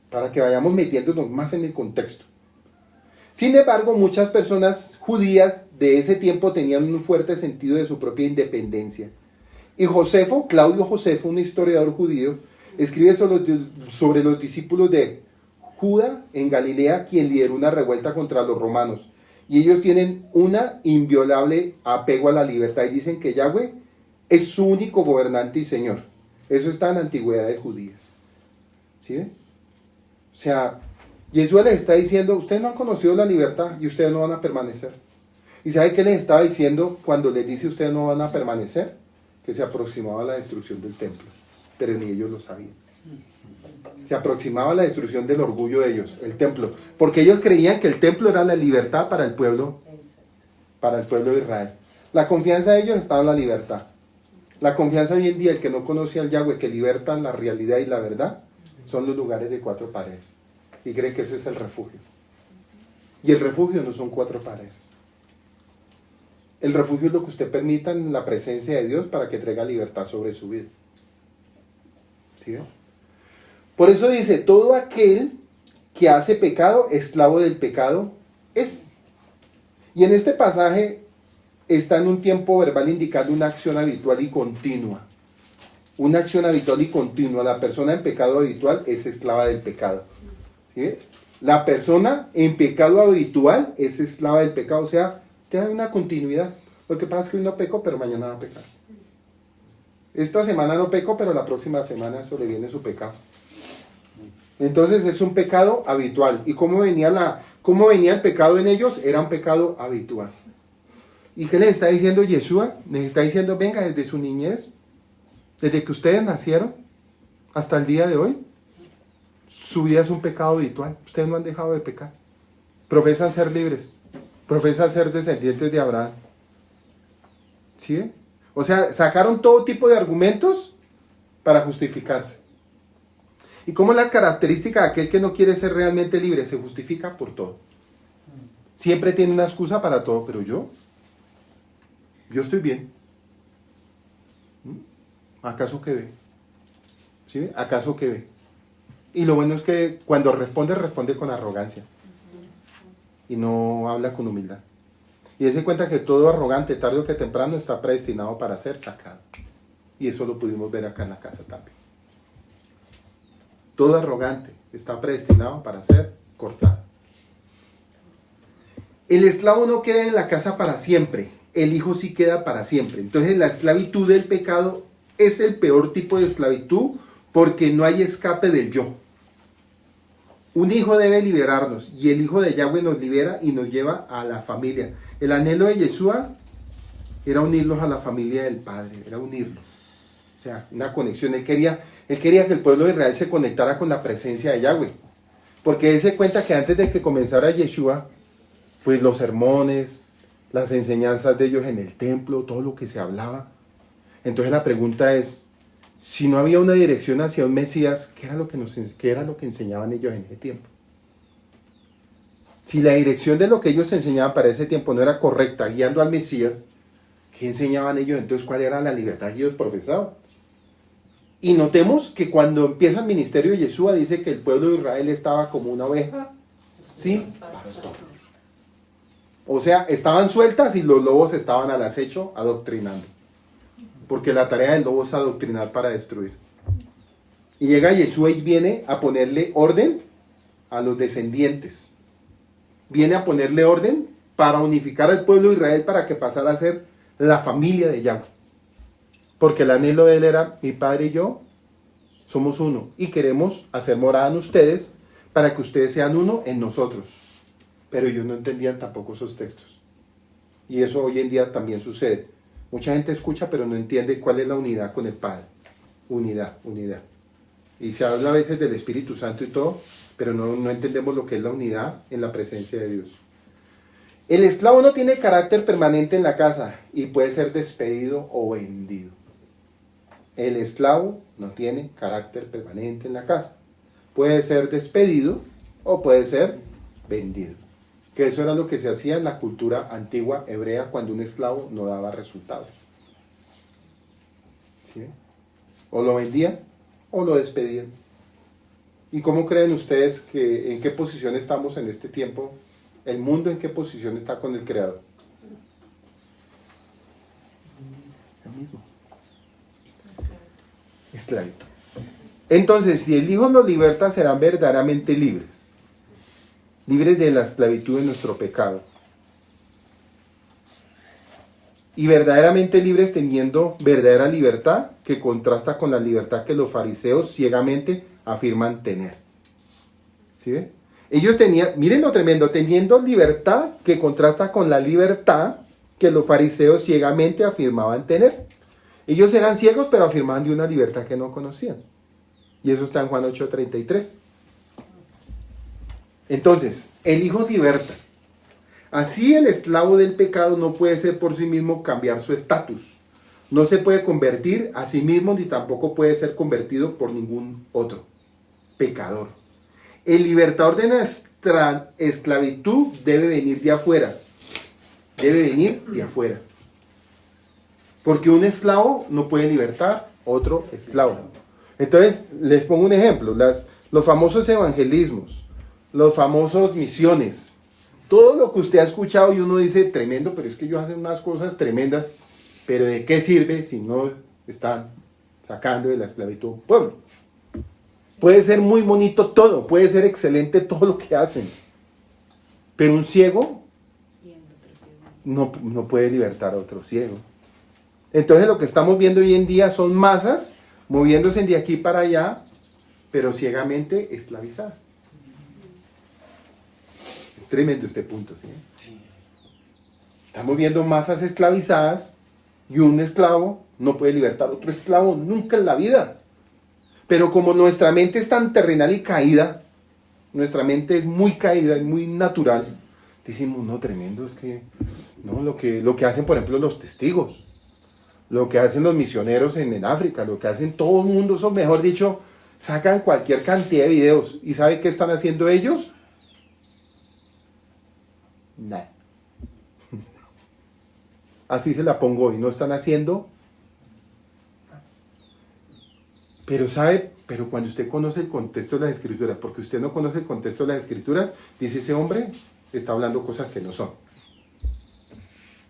Para que vayamos metiéndonos más en el contexto. Sin embargo, muchas personas judías de ese tiempo tenían un fuerte sentido de su propia independencia. Y Claudio Josefo, un historiador judío, escribe sobre los discípulos de Judá en Galilea, quien lideró una revuelta contra los romanos. Y ellos tienen una inviolable apego a la libertad y dicen que Yahweh es su único gobernante y señor. Eso está en la antigüedad de judías. ¿Sí ven? O sea, Jesús les está diciendo, ustedes no han conocido la libertad y ustedes no van a permanecer. ¿Y sabe qué les estaba diciendo cuando les dice ustedes no van a permanecer? Que se aproximaba la destrucción del templo, pero ni ellos lo sabían. Se aproximaba la destrucción del orgullo de ellos, el templo, porque ellos creían que el templo era la libertad para el pueblo de Israel. La confianza de ellos estaba en la libertad. La confianza hoy en día, el que no conoce al Yahweh, que libertan la realidad y la verdad, son los lugares de 4 paredes. Y cree que ese es el refugio. Y el refugio no son 4 paredes. El refugio es lo que usted permita en la presencia de Dios para que traiga libertad sobre su vida. ¿Sí ven? Por eso dice, todo aquel que hace pecado, esclavo del pecado es. Y en este pasaje está en un tiempo verbal indicando una acción habitual y continua. Una acción habitual y continua. La persona en pecado habitual es esclava del pecado. ¿Sí? La persona en pecado habitual es esclava del pecado. O sea, tiene una continuidad. Lo que pasa es que hoy no peco, pero mañana va a pecar. Esta semana no peco, pero la próxima semana sobreviene su pecado. Entonces es un pecado habitual. ¿Y cómo venía el pecado en ellos? Era un pecado habitual. ¿Y qué les está diciendo Yeshua? Les está diciendo, venga, desde su niñez, desde que ustedes nacieron hasta el día de hoy, su vida es un pecado habitual. Ustedes no han dejado de pecar. Profesan ser libres. Profesan ser descendientes de Abraham. ¿Sí? O sea, sacaron todo tipo de argumentos para justificarse. ¿Y cómo es la característica de aquel que no quiere ser realmente libre? Se justifica por todo. Siempre tiene una excusa para todo, pero yo estoy bien. ¿Acaso que ve? ¿Sí? ¿Acaso que ve? Y lo bueno es que cuando responde con arrogancia. Y no habla con humildad. Y dése cuenta que todo arrogante, tarde o que temprano, está predestinado para ser sacado. Y eso lo pudimos ver acá en la casa también. Todo arrogante está predestinado para ser cortado. El esclavo no queda en la casa para siempre, el hijo sí queda para siempre. Entonces la esclavitud del pecado es el peor tipo de esclavitud porque no hay escape del yo. Un hijo debe liberarnos y el hijo de Yahweh nos libera y nos lleva a la familia. El anhelo de Yeshua era unirlos a la familia del Padre, era unirlos. O sea, una conexión. Él quería que el pueblo de Israel se conectara con la presencia de Yahweh. Porque él se cuenta que antes de que comenzara Yeshua, pues los sermones, las enseñanzas de ellos en el templo, todo lo que se hablaba. Entonces la pregunta es, si no había una dirección hacia un Mesías, ¿qué era lo que enseñaban ellos en ese tiempo? Si la dirección de lo que ellos enseñaban para ese tiempo no era correcta, guiando al Mesías, ¿qué enseñaban ellos? Entonces, ¿cuál era la libertad que ellos profesaban? Y notemos que cuando empieza el ministerio de Yeshua, dice que el pueblo de Israel estaba como una oveja sin pastor. O sea, estaban sueltas y los lobos estaban al acecho adoctrinando. Porque la tarea del lobo es adoctrinar para destruir. Y llega Yeshua y viene a ponerle orden a los descendientes. Viene a ponerle orden para unificar al pueblo de Israel para que pasara a ser la familia de Yahweh. Porque el anhelo de él era, mi padre y yo somos uno. Y queremos hacer morada en ustedes para que ustedes sean uno en nosotros. Pero ellos no entendían tampoco esos textos. Y eso hoy en día también sucede. Mucha gente escucha pero no entiende cuál es la unidad con el Padre. Unidad. Y se habla a veces del Espíritu Santo y todo, pero no entendemos lo que es la unidad en la presencia de Dios. El esclavo no tiene carácter permanente en la casa y puede ser despedido o vendido. El esclavo no tiene carácter permanente en la casa. Puede ser despedido o puede ser vendido. Que eso era lo que se hacía en la cultura antigua hebrea cuando un esclavo no daba resultados. ¿Sí? O lo vendían o lo despedían. ¿Y cómo creen ustedes que en qué posición estamos en este tiempo? ¿El mundo en qué posición está con el Creador? El mismo. Esclavito. Entonces, si el Hijo nos liberta, serán verdaderamente libres. Libres de la esclavitud de nuestro pecado. Y verdaderamente libres teniendo verdadera libertad que contrasta con la libertad que los fariseos ciegamente afirman tener. ¿Sí ve? Ellos tenían, miren lo tremendo, teniendo libertad que contrasta con la libertad que los fariseos ciegamente afirmaban tener. Ellos eran ciegos, pero afirmaban de una libertad que no conocían. Y eso está en Juan 8:33. Entonces, el Hijo liberta. Así el esclavo del pecado no puede ser por sí mismo cambiar su estatus. No se puede convertir a sí mismo ni tampoco puede ser convertido por ningún otro pecador. El libertador de nuestra esclavitud debe venir de afuera. Debe venir de afuera. Porque un esclavo no puede libertar otro esclavo. Entonces, les pongo un ejemplo. Los famosos evangelismos, los famosos misiones, todo lo que usted ha escuchado y uno dice tremendo, pero es que ellos hacen unas cosas tremendas, pero ¿de qué sirve si no están sacando de la esclavitud a un pueblo? Puede ser muy bonito todo, puede ser excelente todo lo que hacen, pero un ciego no puede libertar a otro ciego. Entonces lo que estamos viendo hoy en día son masas moviéndose de aquí para allá, pero ciegamente esclavizadas. Es tremendo este punto, ¿sí? Sí. Estamos viendo masas esclavizadas y un esclavo no puede libertar a otro esclavo nunca en la vida. Pero como nuestra mente es tan terrenal y caída, nuestra mente es muy caída y muy natural, decimos, no, tremendo, es que no, lo que hacen, por ejemplo, los testigos, lo que hacen los misioneros en África, lo que hacen todo el mundo, son, mejor dicho, sacan cualquier cantidad de videos. ¿Y sabe qué están haciendo ellos? Nada. Así se la pongo hoy, no están haciendo. Pero sabe, pero cuando usted conoce el contexto de las escrituras, porque usted no conoce el contexto de las escrituras, dice ese hombre está hablando cosas que no son.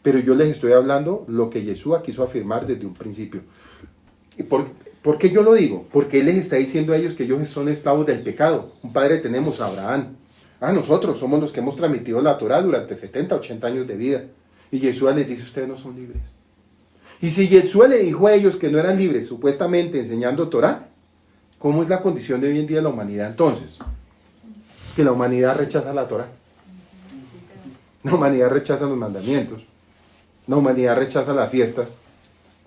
Pero yo les estoy hablando lo que Yeshua quiso afirmar desde un principio. ¿Y por qué yo lo digo? Porque Él les está diciendo a ellos que ellos son esclavos del pecado. Un padre tenemos, Abraham. Nosotros somos los que hemos transmitido la Torah durante 70, 80 años de vida. Y Yeshua les dice, ustedes no son libres. Y si Yeshua le dijo a ellos que no eran libres, supuestamente enseñando Torah, ¿cómo es la condición de hoy en día de la humanidad entonces? Que la humanidad rechaza la Torah. La humanidad rechaza los mandamientos. La humanidad rechaza las fiestas.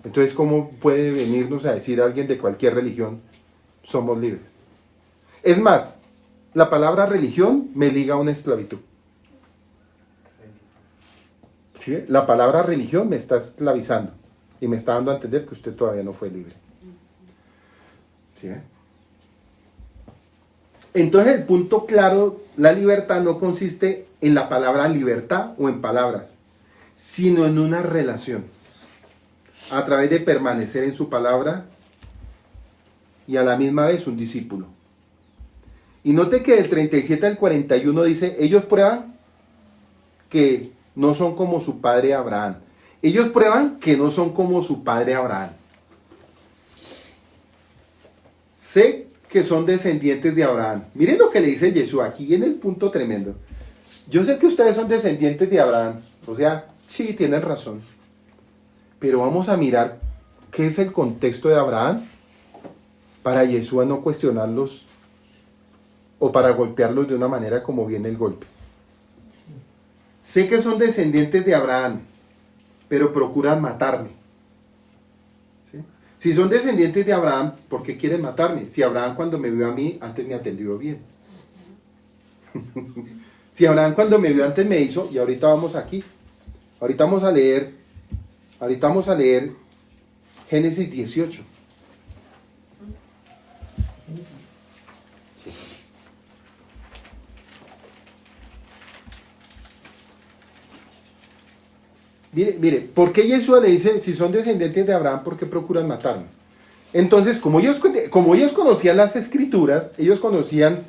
Entonces, ¿cómo puede venirnos a decir a alguien de cualquier religión, somos libres? Es más, la palabra religión me liga a una esclavitud. ¿Sí? La palabra religión me está esclavizando y me está dando a entender que usted todavía no fue libre. ¿Sí? Entonces, el punto claro, la libertad no consiste en la palabra libertad o en palabras, sino en una relación, a través de permanecer en su palabra y a la misma vez un discípulo. Y note que del 37 al 41 dice, ellos prueban que no son como su padre Abraham. Ellos prueban que no son como su padre Abraham. Sé que son descendientes de Abraham. Miren lo que le dice Yeshua, aquí viene el punto tremendo. Yo sé que ustedes son descendientes de Abraham, o sea, sí, tienen razón. Pero vamos a mirar qué es el contexto de Abraham para Yeshua no cuestionarlos o para golpearlos de una manera como viene el golpe. Sé que son descendientes de Abraham, pero procuran matarme. ¿Sí? Si son descendientes de Abraham, ¿por qué quieren matarme? Si Abraham cuando me vio a mí, antes me atendió bien. Si Abraham cuando me vio antes me hizo, y ahorita vamos aquí. Ahorita vamos a leer Génesis 18. Mire, ¿por qué Yeshua le dice, si son descendientes de Abraham, ¿por qué procuran matarme? Entonces, como ellos conocían las escrituras, ellos conocían,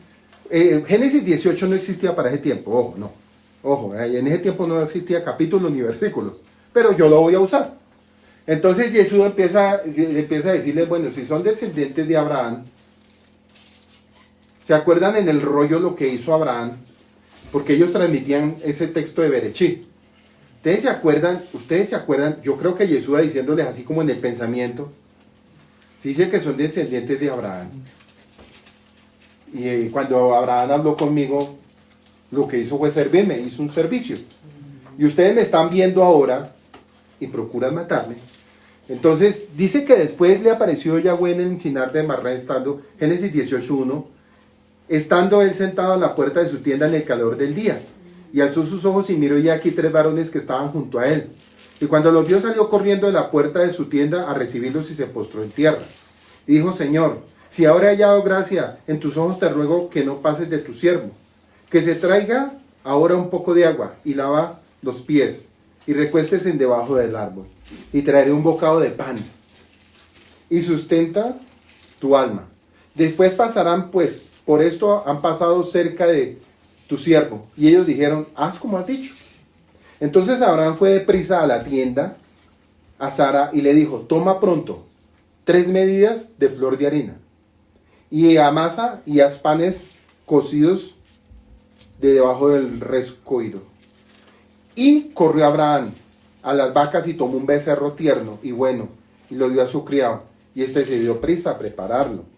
Génesis 18 no existía para ese tiempo, ojo, en ese tiempo no existía capítulos ni versículos, pero yo lo voy a usar. Entonces Yeshua empieza a decirles, bueno, si son descendientes de Abraham, ¿se acuerdan en el rollo lo que hizo Abraham? Porque ellos transmitían ese texto de Berechí. ¿Ustedes se acuerdan? Yo creo que Yeshua diciéndoles así como en el pensamiento, dice que son descendientes de Abraham. Y cuando Abraham habló conmigo, lo que hizo fue servirme, hizo un servicio. Y ustedes me están viendo ahora y procuran matarme. Entonces, dice que después le apareció Yahweh en el encinar de Marrá, estando, Génesis 18:1, estando él sentado en la puerta de su tienda en el calor del día. Y alzó sus ojos y miró, y aquí 3 varones que estaban junto a él. Y cuando los vio, salió corriendo de la puerta de su tienda a recibirlos y se postró en tierra. Y dijo, Señor, si ahora he hallado gracia en tus ojos, te ruego que no pases de tu siervo, que se traiga ahora un poco de agua y lava los pies, y recuéstese en debajo del árbol, y traeré un bocado de pan, y sustenta tu alma. Después pasarán, pues, por esto han pasado cerca de tu siervo. Y ellos dijeron, haz como has dicho. Entonces Abraham fue deprisa a la tienda, a Sara, y le dijo, toma pronto 3 medidas de flor de harina, y amasa y haz panes cocidos de debajo del rescoído. Y corrió Abraham a las vacas y tomó un becerro tierno y bueno, y lo dio a su criado, y este se dio prisa a prepararlo.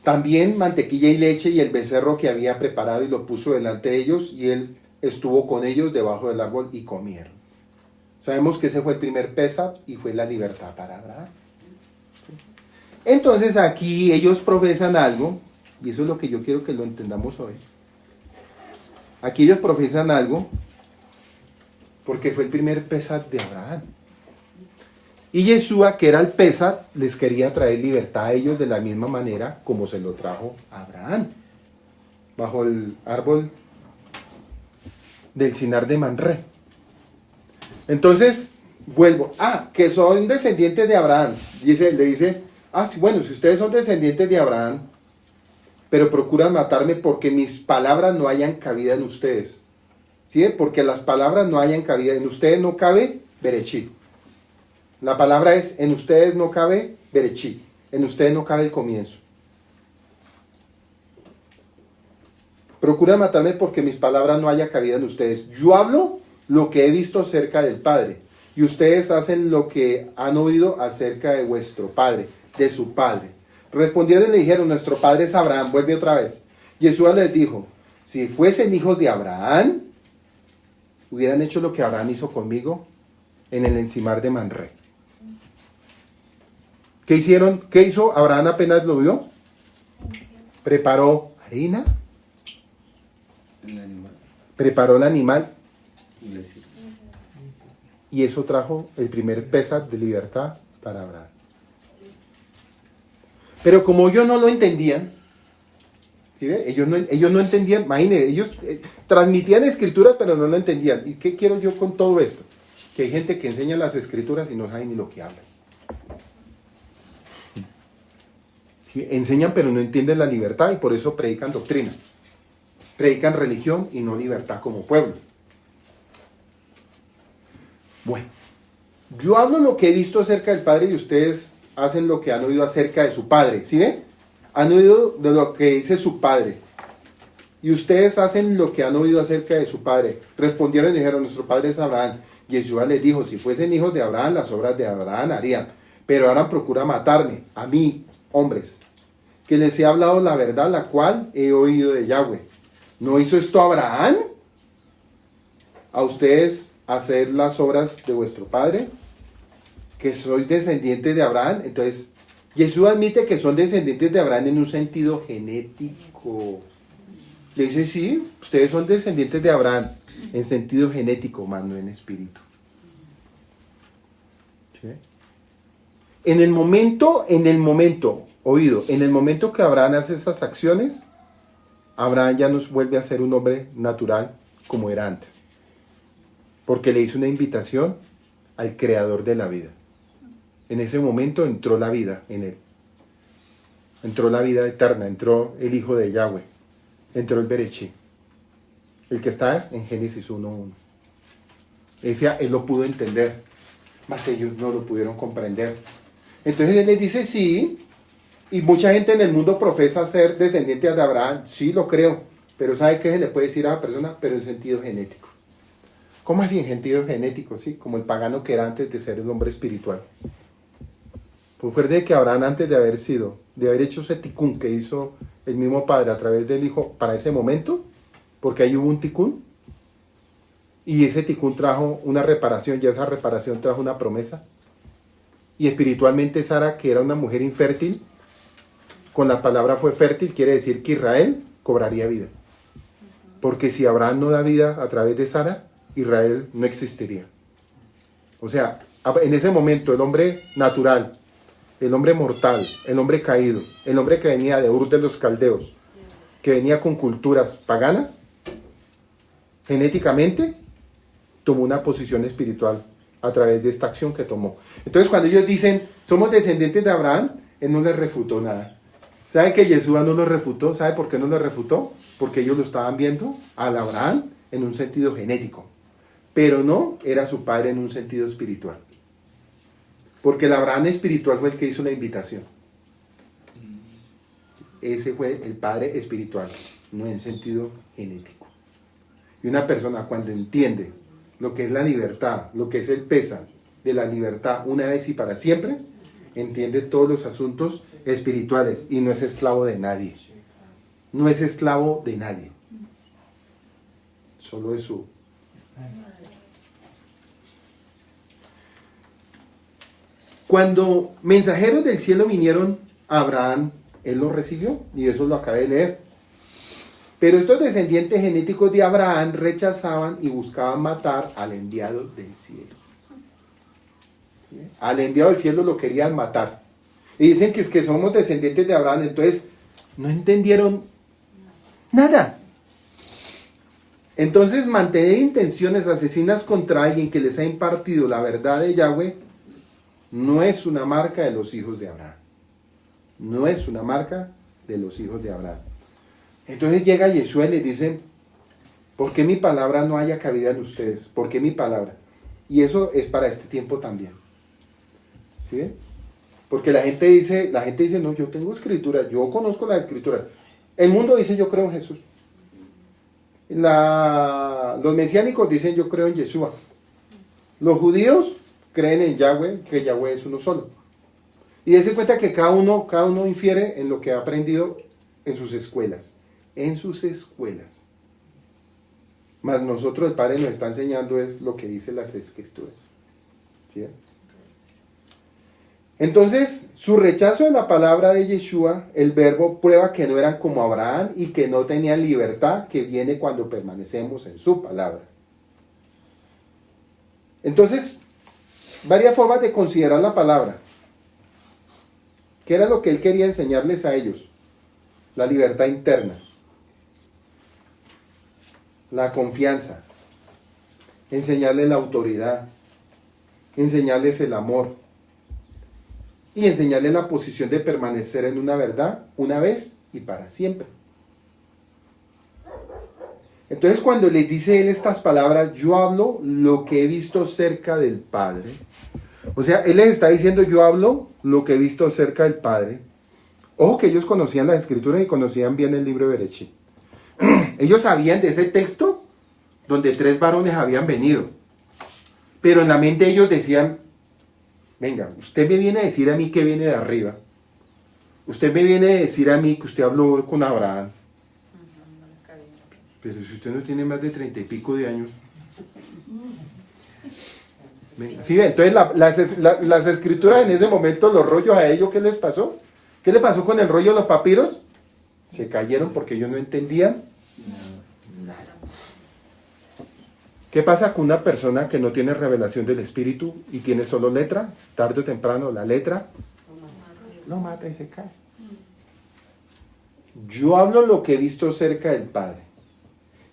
También mantequilla y leche y el becerro que había preparado, y lo puso delante de ellos, y él estuvo con ellos debajo del árbol y comieron. Sabemos que ese fue el primer Pesaj y fue la libertad para Abraham. Entonces aquí ellos profesan algo, y eso es lo que yo quiero que lo entendamos hoy. Aquí ellos profesan algo porque fue el primer Pesaj de Abraham. Y Yeshua, que era el Pesaj, les quería traer libertad a ellos de la misma manera como se lo trajo a Abraham, bajo el árbol del Sinar de Manré. Entonces, vuelvo. Que son descendientes de Abraham. Le dice, sí, bueno, si ustedes son descendientes de Abraham, pero procuran matarme porque mis palabras no hayan cabida en ustedes. ¿Sí? Porque las palabras no hayan cabida. En ustedes no cabe Berechí. La palabra es, en ustedes no cabe Berechí, en ustedes no cabe el comienzo. Procura matarme porque mis palabras no haya cabida en ustedes. Yo hablo lo que he visto acerca del Padre, y ustedes hacen lo que han oído acerca de vuestro Padre, de su Padre. Respondieron y le dijeron, nuestro Padre es Abraham. Vuelve otra vez. Yeshua les dijo, si fuesen hijos de Abraham, hubieran hecho lo que Abraham hizo conmigo en el encimar de Manré. ¿Qué hicieron? ¿Qué hizo Abraham apenas lo vio? Preparó harina, preparó el animal, y eso trajo el primer Pesaj de libertad para Abraham. Pero como ellos no lo entendían, ¿sí ve? Ellos no entendían, imagínense, ellos transmitían escrituras pero no lo entendían. ¿Y qué quiero yo con todo esto? Que hay gente que enseña las escrituras y no sabe ni lo que habla. Enseñan pero no entienden la libertad, y por eso predican doctrina, predican religión y no libertad como pueblo. Bueno, yo hablo lo que he visto acerca del Padre y ustedes hacen lo que han oído acerca de su Padre. ¿Sí ven? Han oído de lo que dice su Padre y ustedes hacen lo que han oído acerca de su Padre. Respondieron y dijeron, nuestro Padre es Abraham. Yeshua les dijo, si fuesen hijos de Abraham, las obras de Abraham harían, pero ahora procura matarme, a mí, hombres, que les he hablado la verdad, la cual he oído de Yahweh. ¿No hizo esto Abraham? ¿A ustedes hacer las obras de vuestro padre? que sois descendientes de Abraham. Entonces, Jesús admite que son descendientes de Abraham en un sentido genético. Le dice, sí, ustedes son descendientes de Abraham en sentido genético, más no en espíritu. ¿Sí? En el momento, oído, en el momento que Abraham hace esas acciones, Abraham ya nos vuelve a ser un hombre natural como era antes. Porque le hizo una invitación al creador de la vida. En ese momento entró la vida en él. Entró la vida eterna, entró el Hijo de Yahweh, entró el Berechí, el que está en Génesis 1:1. Decía, él lo pudo entender, mas ellos no lo pudieron comprender. Entonces él les dice, sí, y mucha gente en el mundo profesa ser descendiente de Abraham, sí lo creo, pero ¿sabe qué se le puede decir a la persona? Pero en sentido genético. ¿Cómo así en sentido genético? Sí, como el pagano que era antes de ser el hombre espiritual. Recuerde que Abraham, antes de haber hecho ese ticún que hizo el mismo padre a través del hijo para ese momento, porque ahí hubo un ticún, y ese ticún trajo una reparación, y esa reparación trajo una promesa. Y espiritualmente Sara, que era una mujer infértil, con la palabra fue fértil, quiere decir que Israel cobraría vida. Porque si Abraham no da vida a través de Sara, Israel no existiría. O sea, en ese momento el hombre natural, el hombre mortal, el hombre caído, el hombre que venía de Ur de los Caldeos, que venía con culturas paganas, genéticamente tomó una posición espiritual a través de esta acción que tomó. Entonces cuando ellos dicen, somos descendientes de Abraham, él no les refutó nada. ¿Sabe que Yeshua no lo refutó? ¿Sabe por qué no lo refutó? Porque ellos lo estaban viendo al Abraham en un sentido genético, pero no era su padre en un sentido espiritual. Porque el Abraham espiritual fue el que hizo la invitación. Ese fue el padre espiritual, no en sentido genético. Y una persona cuando entiende lo que es la libertad, lo que es el pesa de la libertad una vez y para siempre, entiende todos los asuntos espirituales y no es esclavo de nadie. No es esclavo de nadie. Solo de su... Cuando mensajeros del cielo vinieron a Abraham, él los recibió, y eso lo acabé de leer. Pero estos descendientes genéticos de Abraham rechazaban y buscaban matar al enviado del cielo. ¿Sí? Al enviado del cielo lo querían matar. Y dicen que es que somos descendientes de Abraham, entonces no entendieron nada. Entonces mantener intenciones asesinas contra alguien que les ha impartido la verdad de Yahweh no es una marca de los hijos de Abraham. No es una marca de los hijos de Abraham. Entonces llega Yeshua y les dice, ¿por qué mi palabra no haya cabida en ustedes? ¿Por qué mi palabra? Y eso es para este tiempo también. ¿Sí? Porque la gente dice, no, yo tengo escritura, yo conozco las escrituras. El mundo dice, yo creo en Jesús. Los mesiánicos dicen, yo creo en Yeshua. Los judíos creen en Yahweh, que Yahweh es uno solo. Y dense cuenta que cada uno infiere en lo que ha aprendido en sus escuelas. En sus escuelas. Mas nosotros, el Padre nos está enseñando es lo que dicen las Escrituras. ¿Sí? Entonces, su rechazo de la palabra de Yeshua, el verbo, prueba que no eran como Abraham y que no tenían libertad que viene cuando permanecemos en su palabra. Entonces, varias formas de considerar la palabra. ¿Qué era lo que él quería enseñarles a ellos? La libertad interna, la confianza, enseñarles la autoridad, enseñarles el amor y enseñarles la posición de permanecer en una verdad una vez y para siempre. Entonces cuando les dice él estas palabras, yo hablo lo que he visto cerca del Padre. O sea, él les está diciendo, yo hablo lo que he visto cerca del Padre. Ojo que ellos conocían las escrituras y conocían bien el libro de Berechí. Ellos sabían de ese texto donde 3 varones habían venido. Pero en la mente ellos decían, venga, usted me viene a decir a mí que viene de arriba. Usted me viene a decir a mí que usted habló con Abraham. Pero si usted no tiene más de 30 y pico de años. ¿Sí ve? Entonces las escrituras en ese momento, los rollos a ellos, ¿qué les pasó? ¿Qué le pasó con el rollo de los papiros? Se cayeron porque ellos no entendían nada. ¿Qué pasa con una persona que no tiene revelación del Espíritu y tiene solo letra? Tarde o temprano la letra lo mata y se cae. Yo hablo lo que he visto cerca del Padre.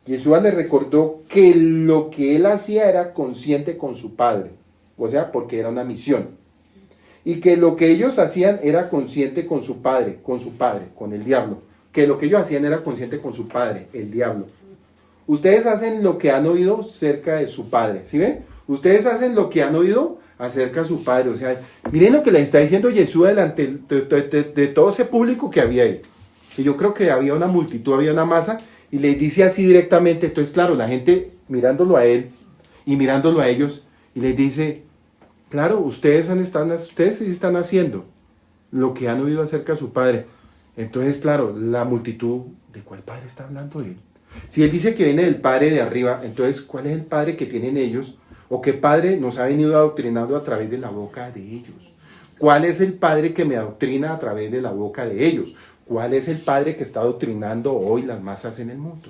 Yeshua le recordó que lo que él hacía era consciente con su Padre, o sea, porque era una misión. Y que lo que ellos hacían era consciente con su Padre, con el diablo. Que lo que ellos hacían era consciente con su Padre, el diablo. Ustedes hacen lo que han oído cerca de su Padre, ¿sí ven? Ustedes hacen lo que han oído acerca de su Padre. O sea, miren lo que le está diciendo Yeshua delante de todo ese público que había ahí. Y yo creo que había una multitud, había una masa, y le dice así directamente. Entonces, claro, la gente mirándolo a él y mirándolo a ellos, y les dice, claro, ustedes sí están haciendo lo que han oído acerca de su Padre. Entonces, claro, la multitud, ¿de cuál Padre está hablando él? Si él dice que viene del Padre de arriba, entonces, ¿cuál es el Padre que tienen ellos? ¿O qué Padre nos ha venido adoctrinando a través de la boca de ellos? ¿Cuál es el Padre que me adoctrina a través de la boca de ellos? ¿Cuál es el Padre que está adoctrinando hoy las masas en el mundo?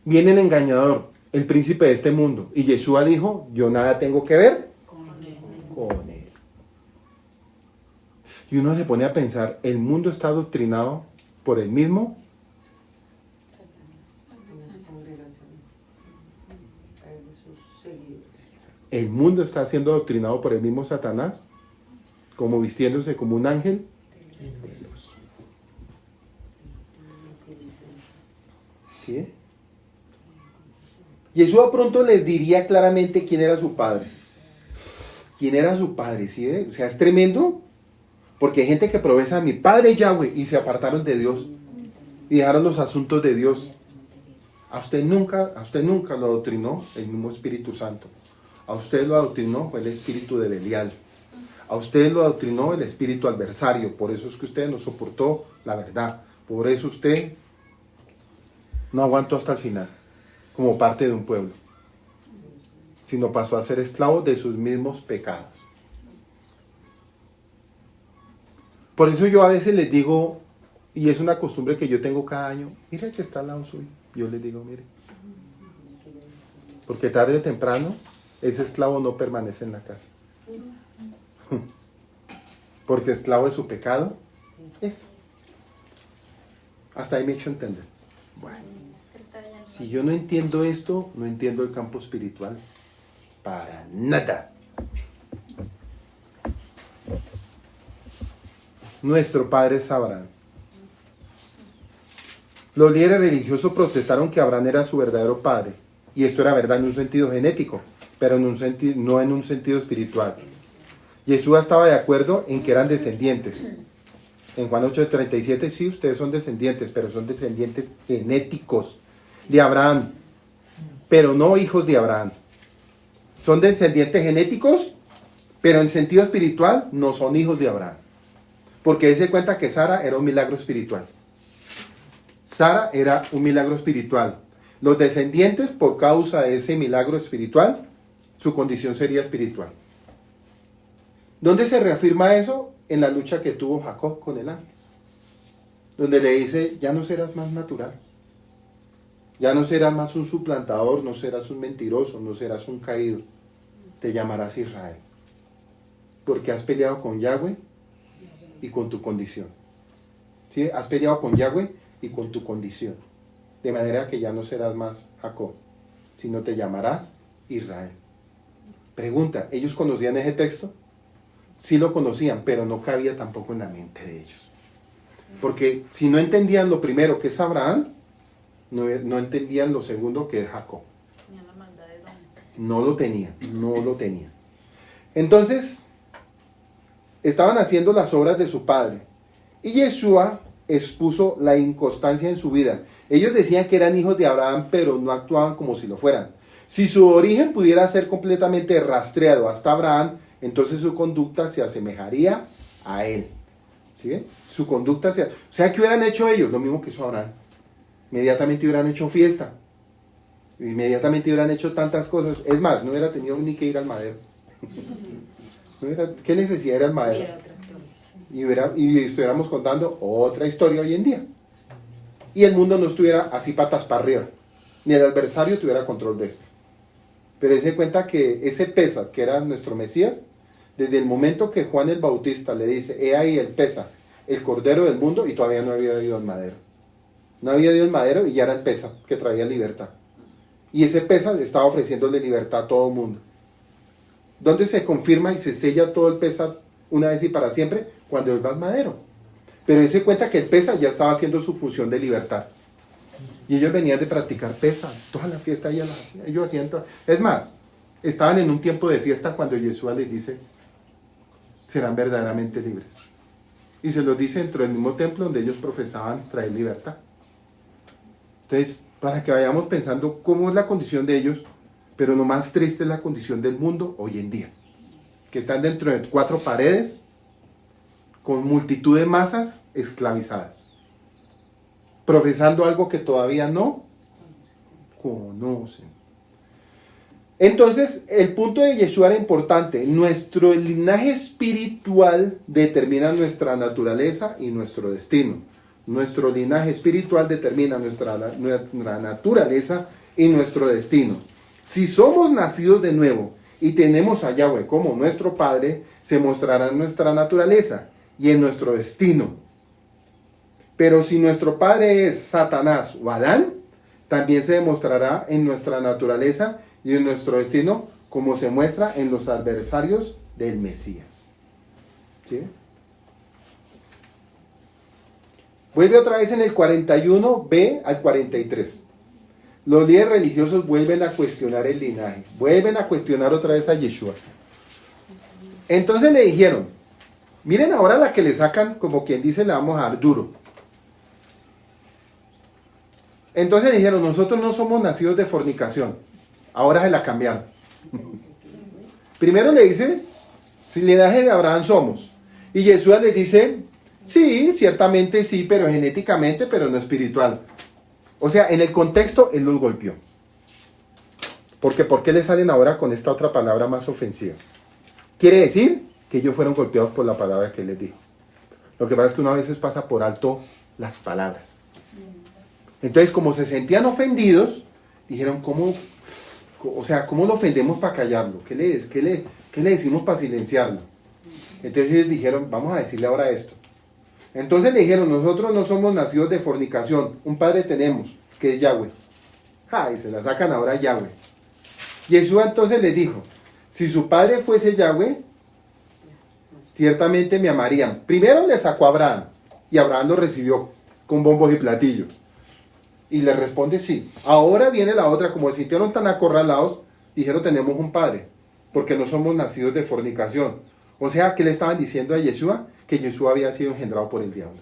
Viene el engañador, el príncipe de este mundo, y Yeshua dijo, yo nada tengo que ver con él. Y uno se pone a pensar, el mundo está adoctrinado por el mismo. El mundo está siendo adoctrinado por el mismo Satanás, como vistiéndose como un ángel. ¿Sí? Yeshua pronto les diría claramente quién era su padre. ¿Quién era su padre? ¿Sí? O sea, es tremendo. Porque hay gente que profesa a mi padre Yahweh y se apartaron de Dios y dejaron los asuntos de Dios. A usted nunca lo adoctrinó el mismo Espíritu Santo. A usted lo adoctrinó fue el espíritu de Belial. A usted lo adoctrinó el espíritu adversario. Por eso es que usted no soportó la verdad. Por eso usted no aguantó hasta el final como parte de un pueblo, sino pasó a ser esclavo de sus mismos pecados. Por eso yo a veces les digo, y es una costumbre que yo tengo cada año, mire que está al lado suyo. Yo les digo, mire, porque tarde o temprano ese esclavo no permanece en la casa. Porque esclavo de su pecado es. Hasta ahí me he hecho entender. Bueno, si yo no entiendo esto, no entiendo el campo espiritual para nada. Nuestro padre es Abraham. Los líderes religiosos protestaron que Abraham era su verdadero padre. Y esto era verdad en un sentido genético, pero no en un sentido espiritual. Yeshua estaba de acuerdo en que eran descendientes. En Juan 8:37, sí, ustedes son descendientes, pero son descendientes genéticos de Abraham, pero no hijos de Abraham. Son descendientes genéticos, pero en sentido espiritual no son hijos de Abraham. Porque él se cuenta que Sara era un milagro espiritual. Sara era un milagro espiritual. Los descendientes, por causa de ese milagro espiritual, su condición sería espiritual. ¿Dónde se reafirma eso? En la lucha que tuvo Jacob con el ángel. Donde le dice, ya no serás más natural. Ya no serás más un suplantador, no serás un mentiroso, no serás un caído. Te llamarás Israel. Porque has peleado con Yahweh y con tu condición. ¿Sí? Has peleado con Yahweh y con tu condición. De manera que ya no serás más Jacob, sino te llamarás Israel. Pregunta, ¿ellos conocían ese texto? Sí lo conocían, pero no cabía tampoco en la mente de ellos. Porque si no entendían lo primero que es Abraham, no entendían lo segundo que es Jacob. No lo tenían. Entonces, estaban haciendo las obras de su padre. Y Yeshua expuso la inconstancia en su vida. Ellos decían que eran hijos de Abraham, pero no actuaban como si lo fueran. Si su origen pudiera ser completamente rastreado hasta Abraham, entonces su conducta se asemejaría a él. ¿Sí? Su conducta o sea, ¿qué hubieran hecho ellos? Lo mismo que hizo Abraham. Inmediatamente hubieran hecho fiesta. Inmediatamente hubieran hecho tantas cosas. Es más, no hubiera tenido ni que ir al madero. ¿Qué necesidad era el madero? Y estuviéramos contando otra historia hoy en día. Y el mundo no estuviera así patas para arriba. Ni el adversario tuviera control de esto. Pero se cuenta que ese Pesa, que era nuestro Mesías, desde el momento que Juan el Bautista le dice, he ahí el Pesa, el Cordero del mundo, y todavía no había ido al madero. No había ido al madero y ya era el Pesa, que traía libertad. Y ese Pesa estaba ofreciéndole libertad a todo el mundo. ¿Dónde se confirma y se sella todo el Pesa una vez y para siempre? Cuando él va al madero. Pero él se cuenta que el Pesa ya estaba haciendo su función de libertad. Y ellos venían de practicar Pesa, toda la fiesta ellos hacían todo. Es más, estaban en un tiempo de fiesta cuando Yeshua les dice, serán verdaderamente libres. Y se los dice dentro del mismo templo donde ellos profesaban traer libertad. Entonces, para que vayamos pensando cómo es la condición de ellos, pero lo más triste es la condición del mundo hoy en día, que están dentro de 4 paredes, con multitud de masas esclavizadas, profesando algo que todavía no conocen. Entonces, el punto de Yeshua era importante. Nuestro linaje espiritual determina nuestra naturaleza y nuestro destino. Nuestro linaje espiritual determina nuestra naturaleza y nuestro destino. Si somos nacidos de nuevo y tenemos a Yahweh como nuestro Padre, se mostrará en nuestra naturaleza y en nuestro destino. Pero si nuestro padre es Satanás o Adán, también se demostrará en nuestra naturaleza y en nuestro destino, como se muestra en los adversarios del Mesías. ¿Sí? Vuelve otra vez en el 41b al 43. Los líderes religiosos vuelven a cuestionar el linaje, vuelven a cuestionar otra vez a Yeshua. Entonces le dijeron, miren ahora la que le sacan, como quien dice, le vamos a dar duro. Entonces le dijeron, nosotros no somos nacidos de fornicación. Ahora se la cambiaron. Primero le dice, si linaje de Abraham somos. Y Yeshua les dice, sí, ciertamente sí, pero genéticamente, pero no espiritual. O sea, en el contexto, él los golpeó. Porque ¿por qué le salen ahora con esta otra palabra más ofensiva? Quiere decir que ellos fueron golpeados por la palabra que él les dijo. Lo que pasa es que uno a veces pasa por alto las palabras. Entonces, como se sentían ofendidos, dijeron, ¿cómo lo ofendemos para callarlo? ¿Qué le decimos para silenciarlo? Entonces ellos dijeron, vamos a decirle ahora esto. Entonces le dijeron, nosotros no somos nacidos de fornicación, un padre tenemos, que es Yahweh. Y se la sacan ahora a Yahweh. Yeshua entonces les dijo, si su padre fuese Yahweh, ciertamente me amarían. Primero le sacó a Abraham, y Abraham lo recibió con bombos y platillos. Y le responde sí. Ahora viene la otra, como se sintieron tan acorralados, dijeron tenemos un padre, porque no somos nacidos de fornicación. O sea, ¿qué le estaban diciendo a Yeshua? Que Yeshua había sido engendrado por el diablo.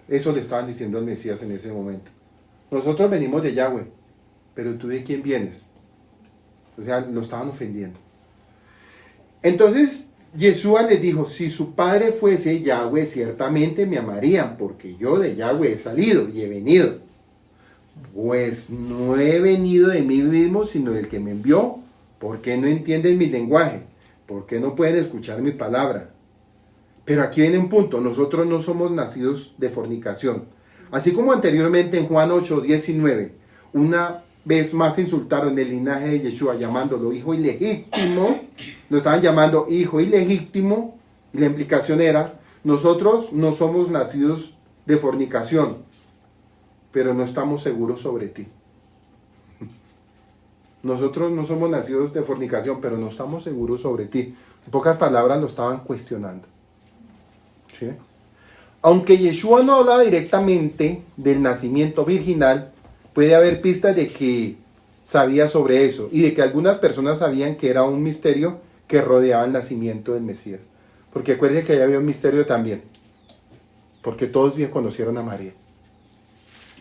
Eso le estaban diciendo al Mesías en ese momento. Nosotros venimos de Yahweh, pero ¿tú de quién vienes? O sea, lo estaban ofendiendo. Entonces, Yeshua les dijo, si su padre fuese Yahweh, ciertamente me amarían, porque yo de Yahweh he salido y he venido. Pues no he venido de mí mismo, sino del que me envió. ¿Por qué no entienden mi lenguaje? ¿Por qué no pueden escuchar mi palabra? Pero aquí viene un punto, nosotros no somos nacidos de fornicación. Así como anteriormente en Juan 8:19, una vez más insultaron el linaje de Yeshua llamándolo hijo ilegítimo, lo estaban llamando hijo ilegítimo, y la implicación era, nosotros no somos nacidos de fornicación, pero no estamos seguros sobre ti. Nosotros no somos nacidos de fornicación, pero no estamos seguros sobre ti. En pocas palabras lo estaban cuestionando. ¿Sí? Aunque Yeshua no hablaba directamente del nacimiento virginal, puede haber pistas de que sabía sobre eso y de que algunas personas sabían que era un misterio que rodeaba el nacimiento del Mesías. Porque acuérdense que ahí había un misterio también, porque todos bien conocieron a María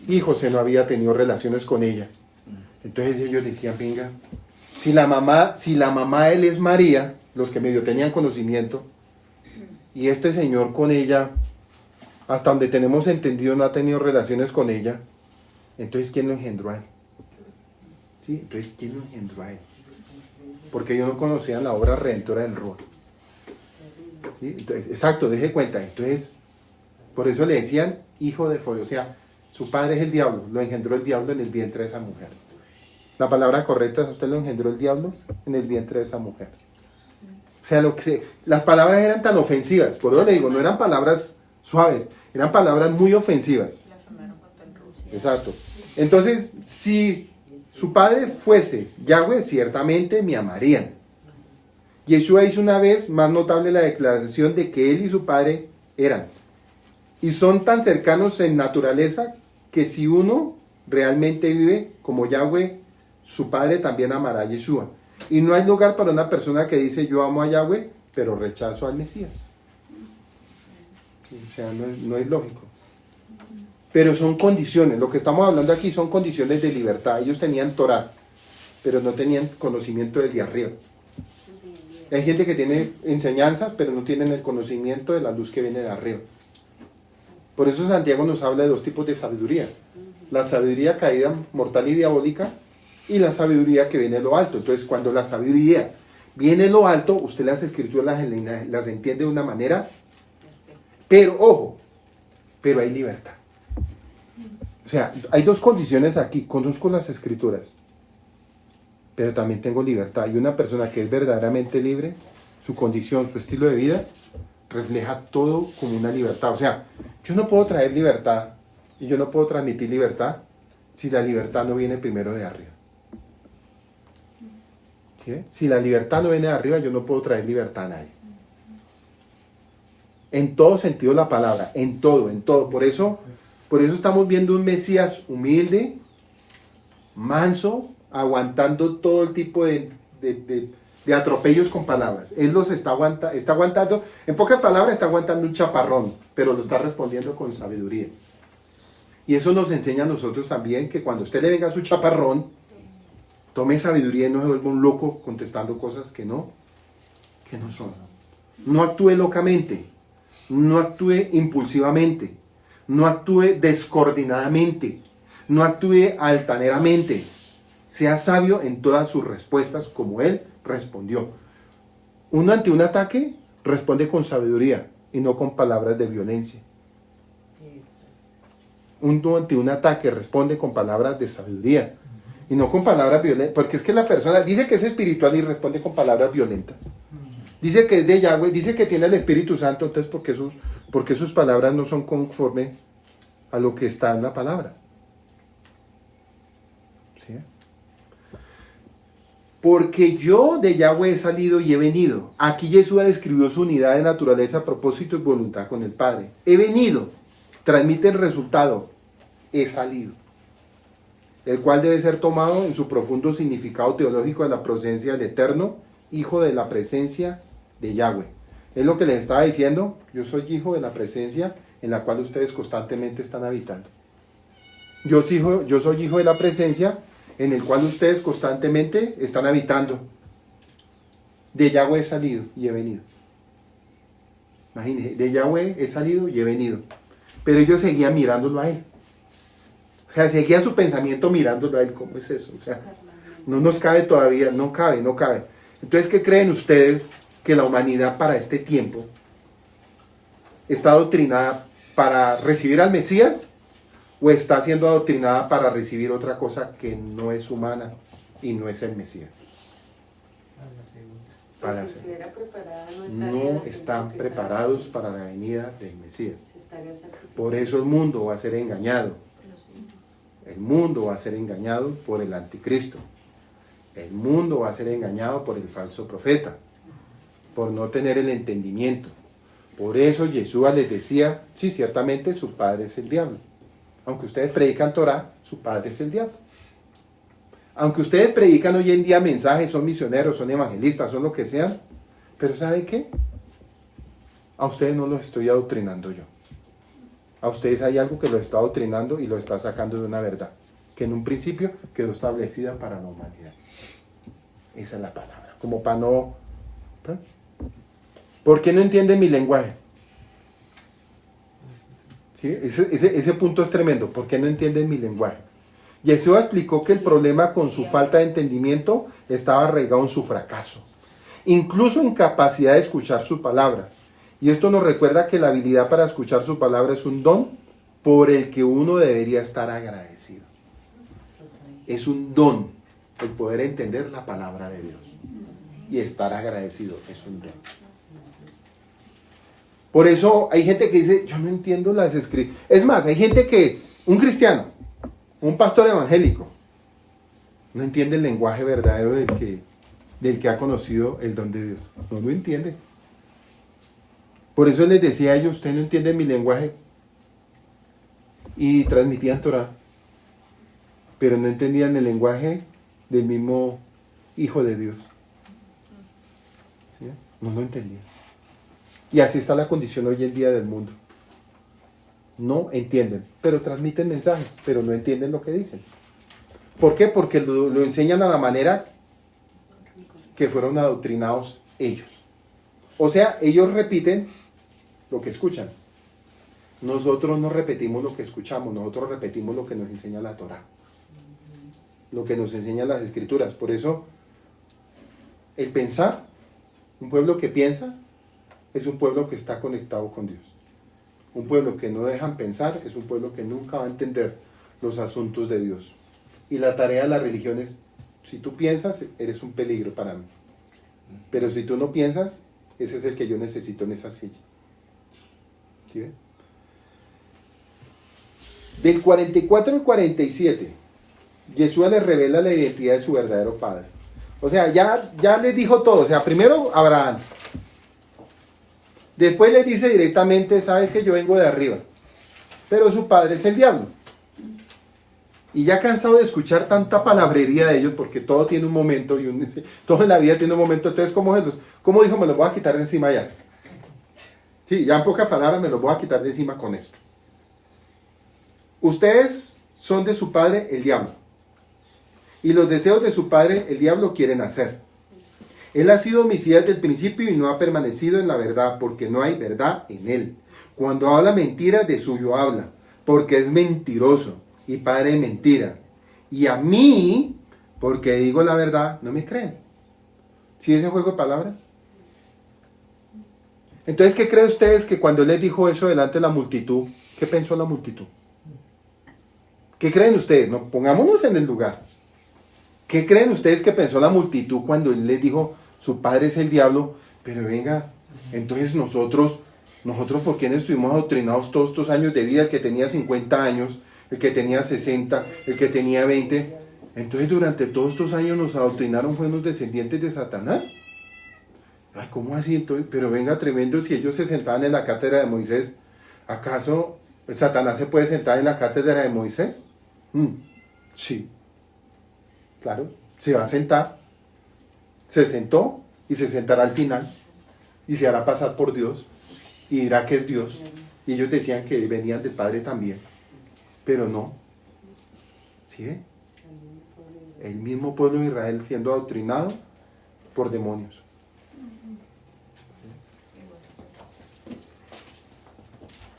y José no había tenido relaciones con ella. Entonces ellos decían, venga, si la mamá de él es María, los que medio tenían conocimiento, y este señor con ella, hasta donde tenemos entendido, no ha tenido relaciones con ella, entonces ¿quién lo engendró a él? ¿Sí? Entonces, ¿quién lo engendró a él? Porque ellos no conocían la obra redentora del Ruach. ¿Sí? Entonces, exacto, deje cuenta. Entonces, por eso le decían hijo de fuego. O sea, su padre es el diablo, lo engendró el diablo en el vientre de esa mujer. La palabra correcta es: usted lo engendró el diablo en el vientre de esa mujer. O sea, las palabras eran tan ofensivas, por eso le digo, no eran palabras suaves, eran palabras muy ofensivas. Exacto. Entonces, si su padre fuese Yahweh, ciertamente me amarían. Yeshua hizo una vez más notable la declaración de que él y su padre eran. Y son tan cercanos en naturaleza que si uno realmente vive como Yahweh, su padre también amará a Yeshua. Y no hay lugar para una persona que dice yo amo a Yahweh, pero rechazo al Mesías. O sea, no es lógico. Pero son condiciones, lo que estamos hablando aquí son condiciones de libertad. Ellos tenían Torah, pero no tenían conocimiento del de arriba. Hay gente que tiene enseñanzas, pero no tienen el conocimiento de la luz que viene de arriba. Por eso Santiago nos habla de dos tipos de sabiduría. La sabiduría caída, mortal y diabólica, y la sabiduría que viene de lo alto. Entonces, cuando la sabiduría viene de lo alto, usted las escrituras las entiende de una manera, pero ojo, pero hay libertad. O sea, hay dos condiciones aquí: conozco las escrituras, pero también tengo libertad. Y una persona que es verdaderamente libre, su condición, su estilo de vida, refleja todo como una libertad. O sea, yo no puedo traer libertad y yo no puedo transmitir libertad si la libertad no viene primero de arriba. ¿Sí? Si la libertad no viene de arriba, yo no puedo traer libertad a nadie. En todo sentido de la palabra, en todo. Por eso estamos viendo un Mesías humilde, manso, aguantando todo el tipo de atropellos con palabras. Él los está aguantando, en pocas palabras, está aguantando un chaparrón, pero lo está respondiendo con sabiduría. Y eso nos enseña a nosotros también, que cuando usted le venga su chaparrón, tome sabiduría y no se vuelva un loco contestando cosas que no son. No actúe locamente, no actúe impulsivamente, no actúe descoordinadamente, no actúe altaneramente. Sea sabio en todas sus respuestas como él respondió. Uno ante un ataque responde con sabiduría y no con palabras de violencia. Uno ante un ataque responde con palabras de sabiduría y no con palabras violentas, porque es que la persona dice que es espiritual y responde con palabras violentas. Dice que es de Yahweh, dice que tiene el Espíritu Santo, entonces ¿por qué sus palabras no son conforme a lo que está en la palabra? ¿Sí? Porque yo de Yahweh he salido y he venido. Aquí Yeshua describió su unidad de naturaleza, propósito y voluntad con el Padre. He venido, transmite el resultado, he salido, el cual debe ser tomado en su profundo significado teológico de la procedencia del Eterno, hijo de la presencia de Yahweh. Es lo que les estaba diciendo: yo soy hijo de la presencia en la cual ustedes constantemente están habitando. Yo soy hijo de la presencia en el cual ustedes constantemente están habitando. De Yahweh he salido y he venido. Imagínense, de Yahweh he salido y he venido. Pero ellos seguían mirándolo a él. O sea, seguía su pensamiento mirándolo a él. ¿Cómo es eso? O sea, no nos cabe todavía, no cabe. Entonces, ¿qué creen ustedes que la humanidad para este tiempo está adoctrinada para recibir al Mesías, o está siendo adoctrinada para recibir otra cosa que no es humana y no es el Mesías? Pues si estuviera preparada, no están preparados para la venida del Mesías. Por eso el mundo va a ser engañado. El mundo va a ser engañado por el anticristo. El mundo va a ser engañado por el falso profeta, por no tener el entendimiento. Por eso Yeshua les decía: sí, ciertamente su padre es el diablo. Aunque ustedes predican Torah, su padre es el diablo. Aunque ustedes predican hoy en día mensajes, son misioneros, son evangelistas, son lo que sean, pero ¿saben qué? A ustedes no los estoy adoctrinando yo. A ustedes hay algo que los está adoctrinando y los está sacando de una verdad que en un principio quedó establecida para la humanidad. Esa es la palabra. Como para no... ¿eh? ¿Por qué no entienden mi lenguaje? ¿Sí? Ese punto es tremendo. ¿Por qué no entienden mi lenguaje? Yeshua explicó que el problema con su falta de entendimiento estaba arraigado en su fracaso, incluso en capacidad de escuchar su palabra. Y esto nos recuerda que la habilidad para escuchar su palabra es un don por el que uno debería estar agradecido. Es un don el poder entender la palabra de Dios. Y estar agradecido es un don. Por eso hay gente que dice, yo no entiendo las escrituras. Es más, hay gente que, un cristiano, un pastor evangélico, no entiende el lenguaje verdadero del que ha conocido el don de Dios. No lo entiende. Por eso les decía a ellos, usted no entiende mi lenguaje. Y transmitían Torah, pero no entendían el lenguaje del mismo Hijo de Dios. ¿Sí? No lo entendían. Y así está la condición hoy en día del mundo. No entienden, pero transmiten mensajes, pero no entienden lo que dicen. ¿Por qué? Porque lo enseñan a la manera que fueron adoctrinados ellos. O sea, ellos repiten lo que escuchan. Nosotros no repetimos lo que escuchamos, nosotros repetimos lo que nos enseña la Torah, lo que nos enseñan las Escrituras. Por eso, el pensar, un pueblo que piensa, es un pueblo que está conectado con Dios. Un pueblo que no dejan pensar es un pueblo que nunca va a entender los asuntos de Dios. Y la tarea de la religión es, si tú piensas, eres un peligro para mí. Pero si tú no piensas, ese es el que yo necesito en esa silla. ¿Sí ven? Del 44 al 47, Yeshua les revela la identidad de su verdadero padre. O sea, ya les dijo todo. O sea, primero Abraham. Después les dice directamente, sabes que yo vengo de arriba. Pero su padre es el diablo. Y ya cansado de escuchar tanta palabrería de ellos, porque todo tiene un momento, todo en la vida tiene un momento. Entonces, ¿cómo dijo? Me los voy a quitar de encima ya. Sí, ya en pocas palabras me los voy a quitar de encima con esto. Ustedes son de su padre el diablo. Y los deseos de su padre el diablo quieren hacer. Él ha sido homicida desde el principio y no ha permanecido en la verdad, porque no hay verdad en él. Cuando habla mentira, de suyo habla, porque es mentiroso y padre de mentira. Y a mí, porque digo la verdad, no me creen. ¿Sí ese juego de palabras? Entonces, ¿qué creen ustedes que cuando él les dijo eso delante de la multitud, qué pensó la multitud? ¿Qué creen ustedes? No, pongámonos en el lugar. ¿Qué creen ustedes que pensó la multitud cuando él les dijo, su padre es el diablo? Pero venga, entonces nosotros ¿por qué no estuvimos adoctrinados todos estos años de vida? El que tenía 50 años, el que tenía 60, el que tenía 20. Entonces durante todos estos años nos adoctrinaron, fueron los descendientes de Satanás. Ay, ¿cómo así? Entonces, pero venga, tremendo, si ellos se sentaban en la cátedra de Moisés, ¿acaso Satanás se puede sentar en la cátedra de Moisés? Sí. Claro, se va a sentar. Se sentó y se sentará al final y se hará pasar por Dios y dirá que es Dios. Y ellos decían que venían del Padre también, pero no. ¿Sí ve? El mismo pueblo de Israel siendo adoctrinado por demonios.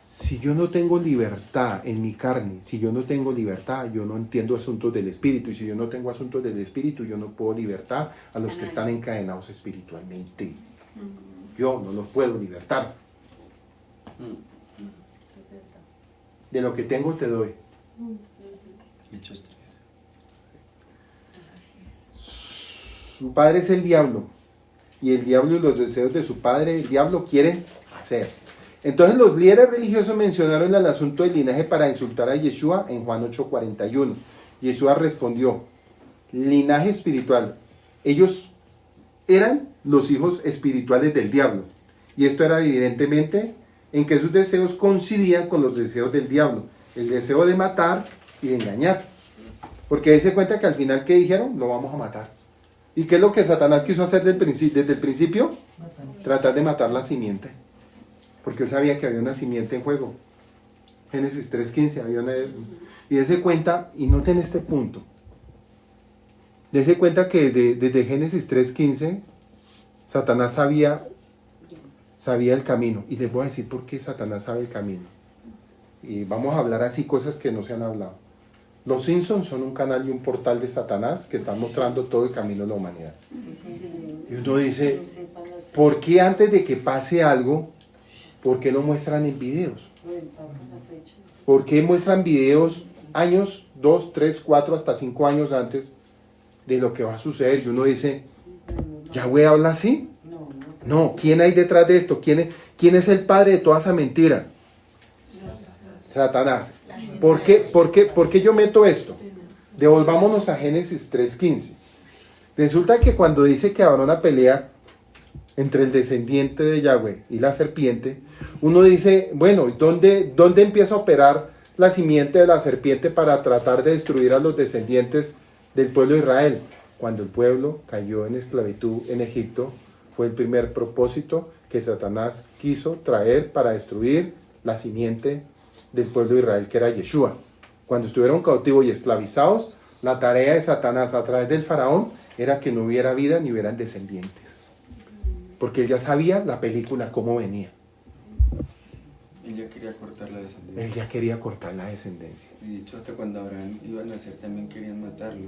Si yo no tengo libertad en mi carne, si yo no tengo libertad, yo no entiendo asuntos del Espíritu. Y si yo no tengo asuntos del Espíritu, yo no puedo libertar a los que están encadenados espiritualmente. Yo no los puedo libertar. De lo que tengo te doy. Hechos 3. Su padre es el diablo. Y el diablo y los deseos de su padre, el diablo quieren hacer. Entonces los líderes religiosos mencionaron el asunto del linaje para insultar a Yeshua en Juan 8:41. Yeshua respondió, linaje espiritual. Ellos eran los hijos espirituales del diablo. Y esto era evidentemente en que sus deseos coincidían con los deseos del diablo. El deseo de matar y de engañar. Porque ahí se cuenta que al final, ¿qué dijeron? Lo vamos a matar. ¿Y qué es lo que Satanás quiso hacer desde el principio? Tratar de matar la simiente. Porque él sabía que había una simiente en juego. Génesis 3:15 había una... Y dése cuenta, y noten este punto. Dése cuenta que desde Génesis 3:15 Satanás sabía el camino. Y les voy a decir por qué Satanás sabe el camino. Y vamos a hablar así cosas que no se han hablado. Los Simpsons son un canal y un portal de Satanás que están mostrando todo el camino de la humanidad. Y uno dice, ¿por qué antes de que pase algo, por qué lo muestran en videos? ¿Por qué muestran videos años, 2, 3, 4, hasta 5 años antes de lo que va a suceder? Y uno dice, ¿Yahweh habla así? No, ¿quién hay detrás de esto? ¿Quién es el padre de toda esa mentira? Satanás. ¿Por qué yo meto esto? Devolvámonos a Génesis 3:15. Resulta que cuando dice que habrá una pelea entre el descendiente de Yahweh y la serpiente, uno dice, bueno, ¿dónde empieza a operar la simiente de la serpiente para tratar de destruir a los descendientes del pueblo de Israel? Cuando el pueblo cayó en esclavitud en Egipto, fue el primer propósito que Satanás quiso traer para destruir la simiente del pueblo de Israel, que era Yeshua. Cuando estuvieron cautivos y esclavizados, la tarea de Satanás a través del faraón era que no hubiera vida ni hubieran descendientes. Porque él ya sabía la película cómo venía. Él ya quería cortar la descendencia. Él ya quería cortar la descendencia. Y de hecho, hasta cuando Abraham iba a nacer también querían matarlo.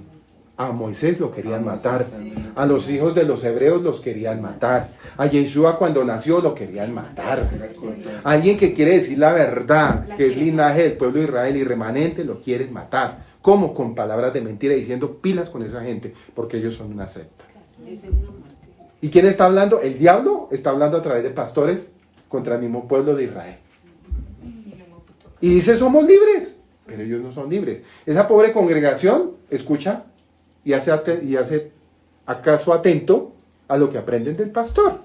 A Moisés lo querían A matar. Moisés también. A los hijos de los hebreos los querían matar. A Yeshua cuando nació lo querían matar. Era cortar. Alguien que quiere decir la verdad, que es linaje del pueblo de Israel y remanente, lo quieren matar. ¿Cómo? Con palabras de mentira, diciendo pilas con esa gente, porque ellos son una secta. ¿Y quién está hablando? El diablo está hablando a través de pastores contra el mismo pueblo de Israel. Y dice, somos libres, pero ellos no son libres. Esa pobre congregación escucha y hace acaso atento a lo que aprenden del pastor.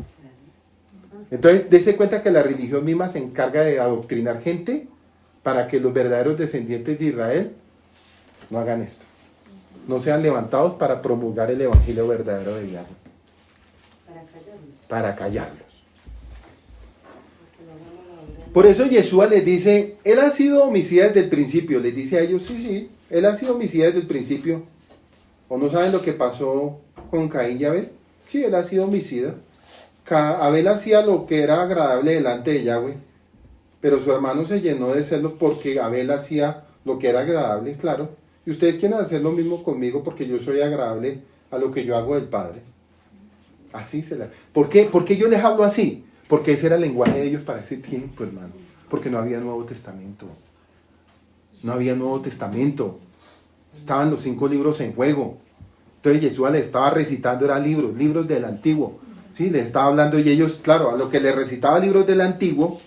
Entonces, dése cuenta que la religión misma se encarga de adoctrinar gente para que los verdaderos descendientes de Israel no hagan esto. No sean levantados para promulgar el evangelio verdadero de Yahweh. Para callarlos. Por eso Yeshua les dice, él ha sido homicida desde el principio. Les dice a ellos, sí, él ha sido homicida desde el principio. ¿O no saben lo que pasó con Caín y Abel? Sí, él ha sido homicida. Abel hacía lo que era agradable delante de Yahweh, pero su hermano se llenó de celos porque Abel hacía lo que era agradable, claro. Y ustedes quieren hacer lo mismo conmigo porque yo soy agradable a lo que yo hago del Padre. Así se la... ¿Por qué yo les hablo así? Porque ese era el lenguaje de ellos para ese tiempo, hermano. Porque no había Nuevo Testamento. No había Nuevo Testamento. Estaban los 5 libros en juego. Entonces Yeshua les estaba recitando, eran libros del Antiguo. ¿Sí? Les estaba hablando y ellos, claro, a lo que les recitaba libros del Antiguo.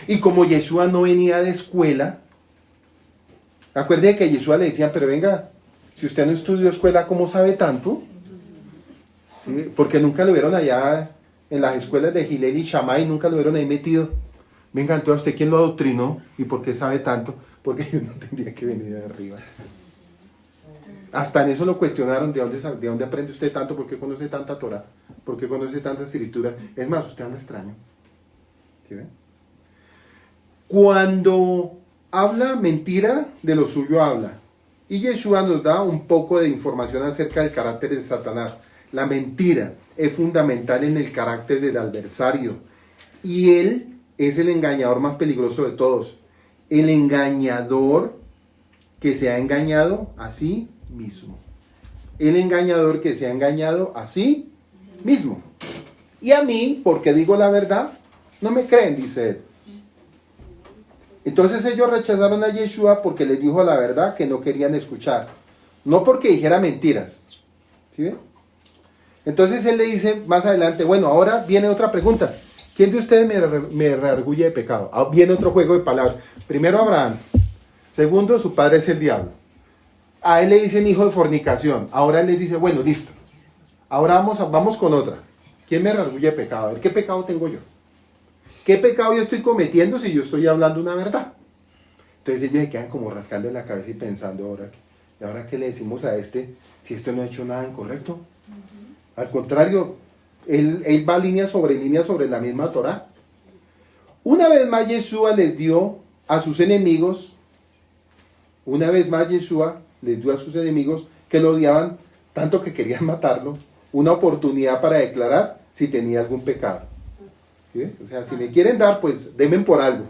Y como Yeshua no venía de escuela, acuérdense que a Yeshua le decían, pero venga, si usted no estudió escuela, ¿cómo sabe tanto? ¿Sí? Porque nunca lo vieron allá en las escuelas de Gilel y Shammai, nunca lo vieron ahí metido. Venga, entonces, ¿usted quién lo adoctrinó? ¿Y por qué sabe tanto? Porque yo no tendría que venir de arriba. Hasta en eso lo cuestionaron, ¿de dónde aprende usted tanto? ¿Por qué conoce tanta Torah? ¿Por qué conoce tanta escritura? Es más, usted anda extraño. ¿Sí ven? Cuando habla mentira, de lo suyo habla. Y Yeshua nos da un poco de información acerca del carácter de Satanás. La mentira es fundamental en el carácter del adversario. Y él es el engañador más peligroso de todos. El engañador que se ha engañado a sí mismo. El engañador que se ha engañado a sí mismo. Y a mí, porque digo la verdad, no me creen, dice él. Entonces ellos rechazaron a Yeshua porque les dijo la verdad que no querían escuchar. No porque dijera mentiras. ¿Sí ven? Entonces él le dice más adelante, bueno, ahora viene otra pregunta. ¿Quién de ustedes me reargulle de pecado? Viene otro juego de palabras. Primero Abraham. Segundo, su padre es el diablo. A él le dicen hijo de fornicación. Ahora él les dice, bueno, listo. Ahora vamos con otra. ¿Quién me reargulle de pecado? A ver, ¿qué pecado tengo yo? ¿Qué pecado yo estoy cometiendo si yo estoy hablando una verdad? Entonces ellos se quedan como rascando en la cabeza y pensando, ¿ahora qué le decimos a este si este no ha hecho nada incorrecto? Al contrario, él va línea sobre la misma Torah. Una vez más Yeshua les dio a sus enemigos, que lo odiaban tanto que querían matarlo, una oportunidad para declarar si tenía algún pecado. ¿Sí? O sea, si me quieren dar, pues denme por algo.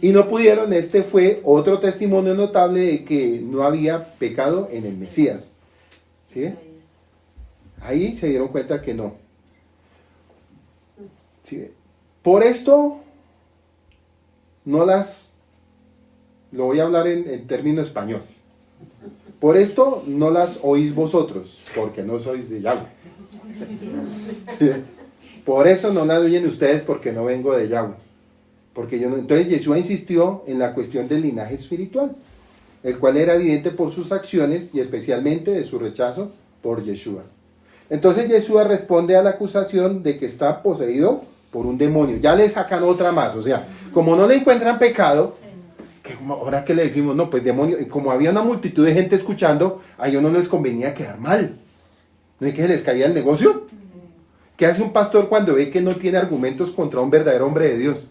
Y no pudieron. Este fue otro testimonio notable de que no había pecado en el Mesías. ¿Sí? Ahí se dieron cuenta que no. ¿Sí? Por esto, no las... Lo voy a hablar en término español. Por esto no las oís vosotros, porque no sois de Yahweh. ¿Sí? Por eso no las oyen ustedes, porque no vengo de Yahweh. Porque yo no... Entonces Yeshua insistió en la cuestión del linaje espiritual, el cual era evidente por sus acciones y especialmente de su rechazo por Yeshua. Entonces Yeshua responde a la acusación de que está poseído por un demonio. Ya le sacan otra más, o sea, como no le encuentran pecado, que ahora que le decimos, no, pues demonio, y como había una multitud de gente escuchando, a ellos no les convenía quedar mal. ¿No es que se les caía el negocio? ¿Qué hace un pastor cuando ve que no tiene argumentos contra un verdadero hombre de Dios?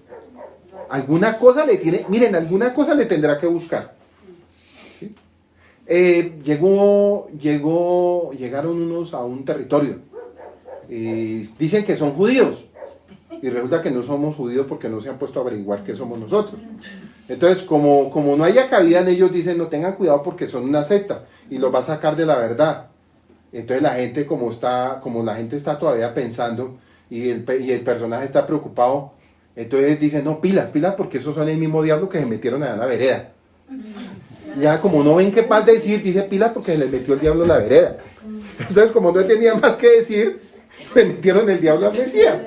Alguna cosa le tiene, miren, alguna cosa le tendrá que buscar. ¿Sí? Llegaron unos a un territorio. Dicen que son judíos. Y resulta que no somos judíos porque no se han puesto a averiguar qué somos nosotros. Entonces, como no haya cabida en ellos, dicen, no, tengan cuidado porque son una secta y los va a sacar de la verdad. Entonces la gente, como la gente está todavía pensando y el personaje está preocupado, entonces dicen, no, pilas, porque esos son el mismo diablo que se metieron allá en la vereda. Ya como no ven qué más decir, dice pilas porque se les metió el diablo en la vereda. Entonces, como no tenía más que decir, le metieron el diablo al Mesías.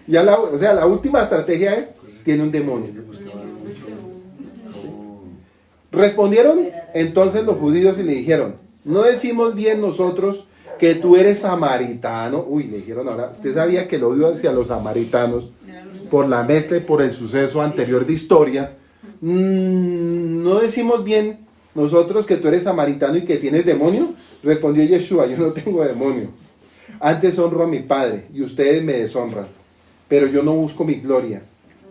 Ya la última estrategia es, tiene un demonio. Respondieron entonces los judíos y le dijeron, no decimos bien nosotros que tú eres samaritano. Uy, le dijeron ahora, usted sabía que el odio hacia los samaritanos, por la mezcla y por el suceso anterior de historia, no decimos bien nosotros que tú eres samaritano y que tienes demonio. Respondió Yeshua, yo no tengo demonio. Antes honro a mi Padre y ustedes me deshonran. Pero yo no busco mi gloria,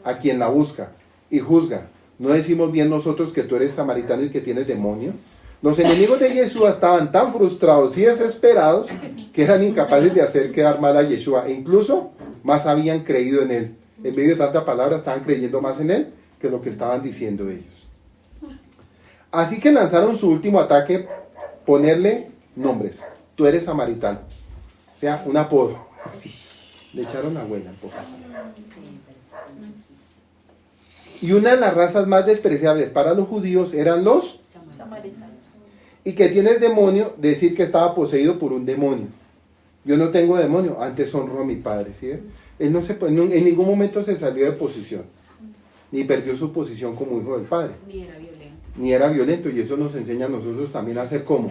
a quien la busca y juzga. ¿No decimos bien nosotros que tú eres samaritano y que tienes demonio? Los enemigos de Yeshua estaban tan frustrados y desesperados que eran incapaces de hacer quedar mal a Yeshua. E incluso más habían creído en él. En medio de tanta palabra estaban creyendo más en él que lo que estaban diciendo ellos. Así que lanzaron su último ataque, ponerle nombres. Tú eres samaritano. O sea, un apodo. Le echaron abuela un poco. Y una de las razas más despreciables para los judíos eran los Samaritanos. y que tienes demonio, decir que estaba poseído por un demonio. Yo no tengo demonio, antes honro a mi Padre. ¿Sí? Él en ningún momento se salió de posición, ni perdió su posición como hijo del Padre. Ni era violento, y eso nos enseña a nosotros también a hacer como.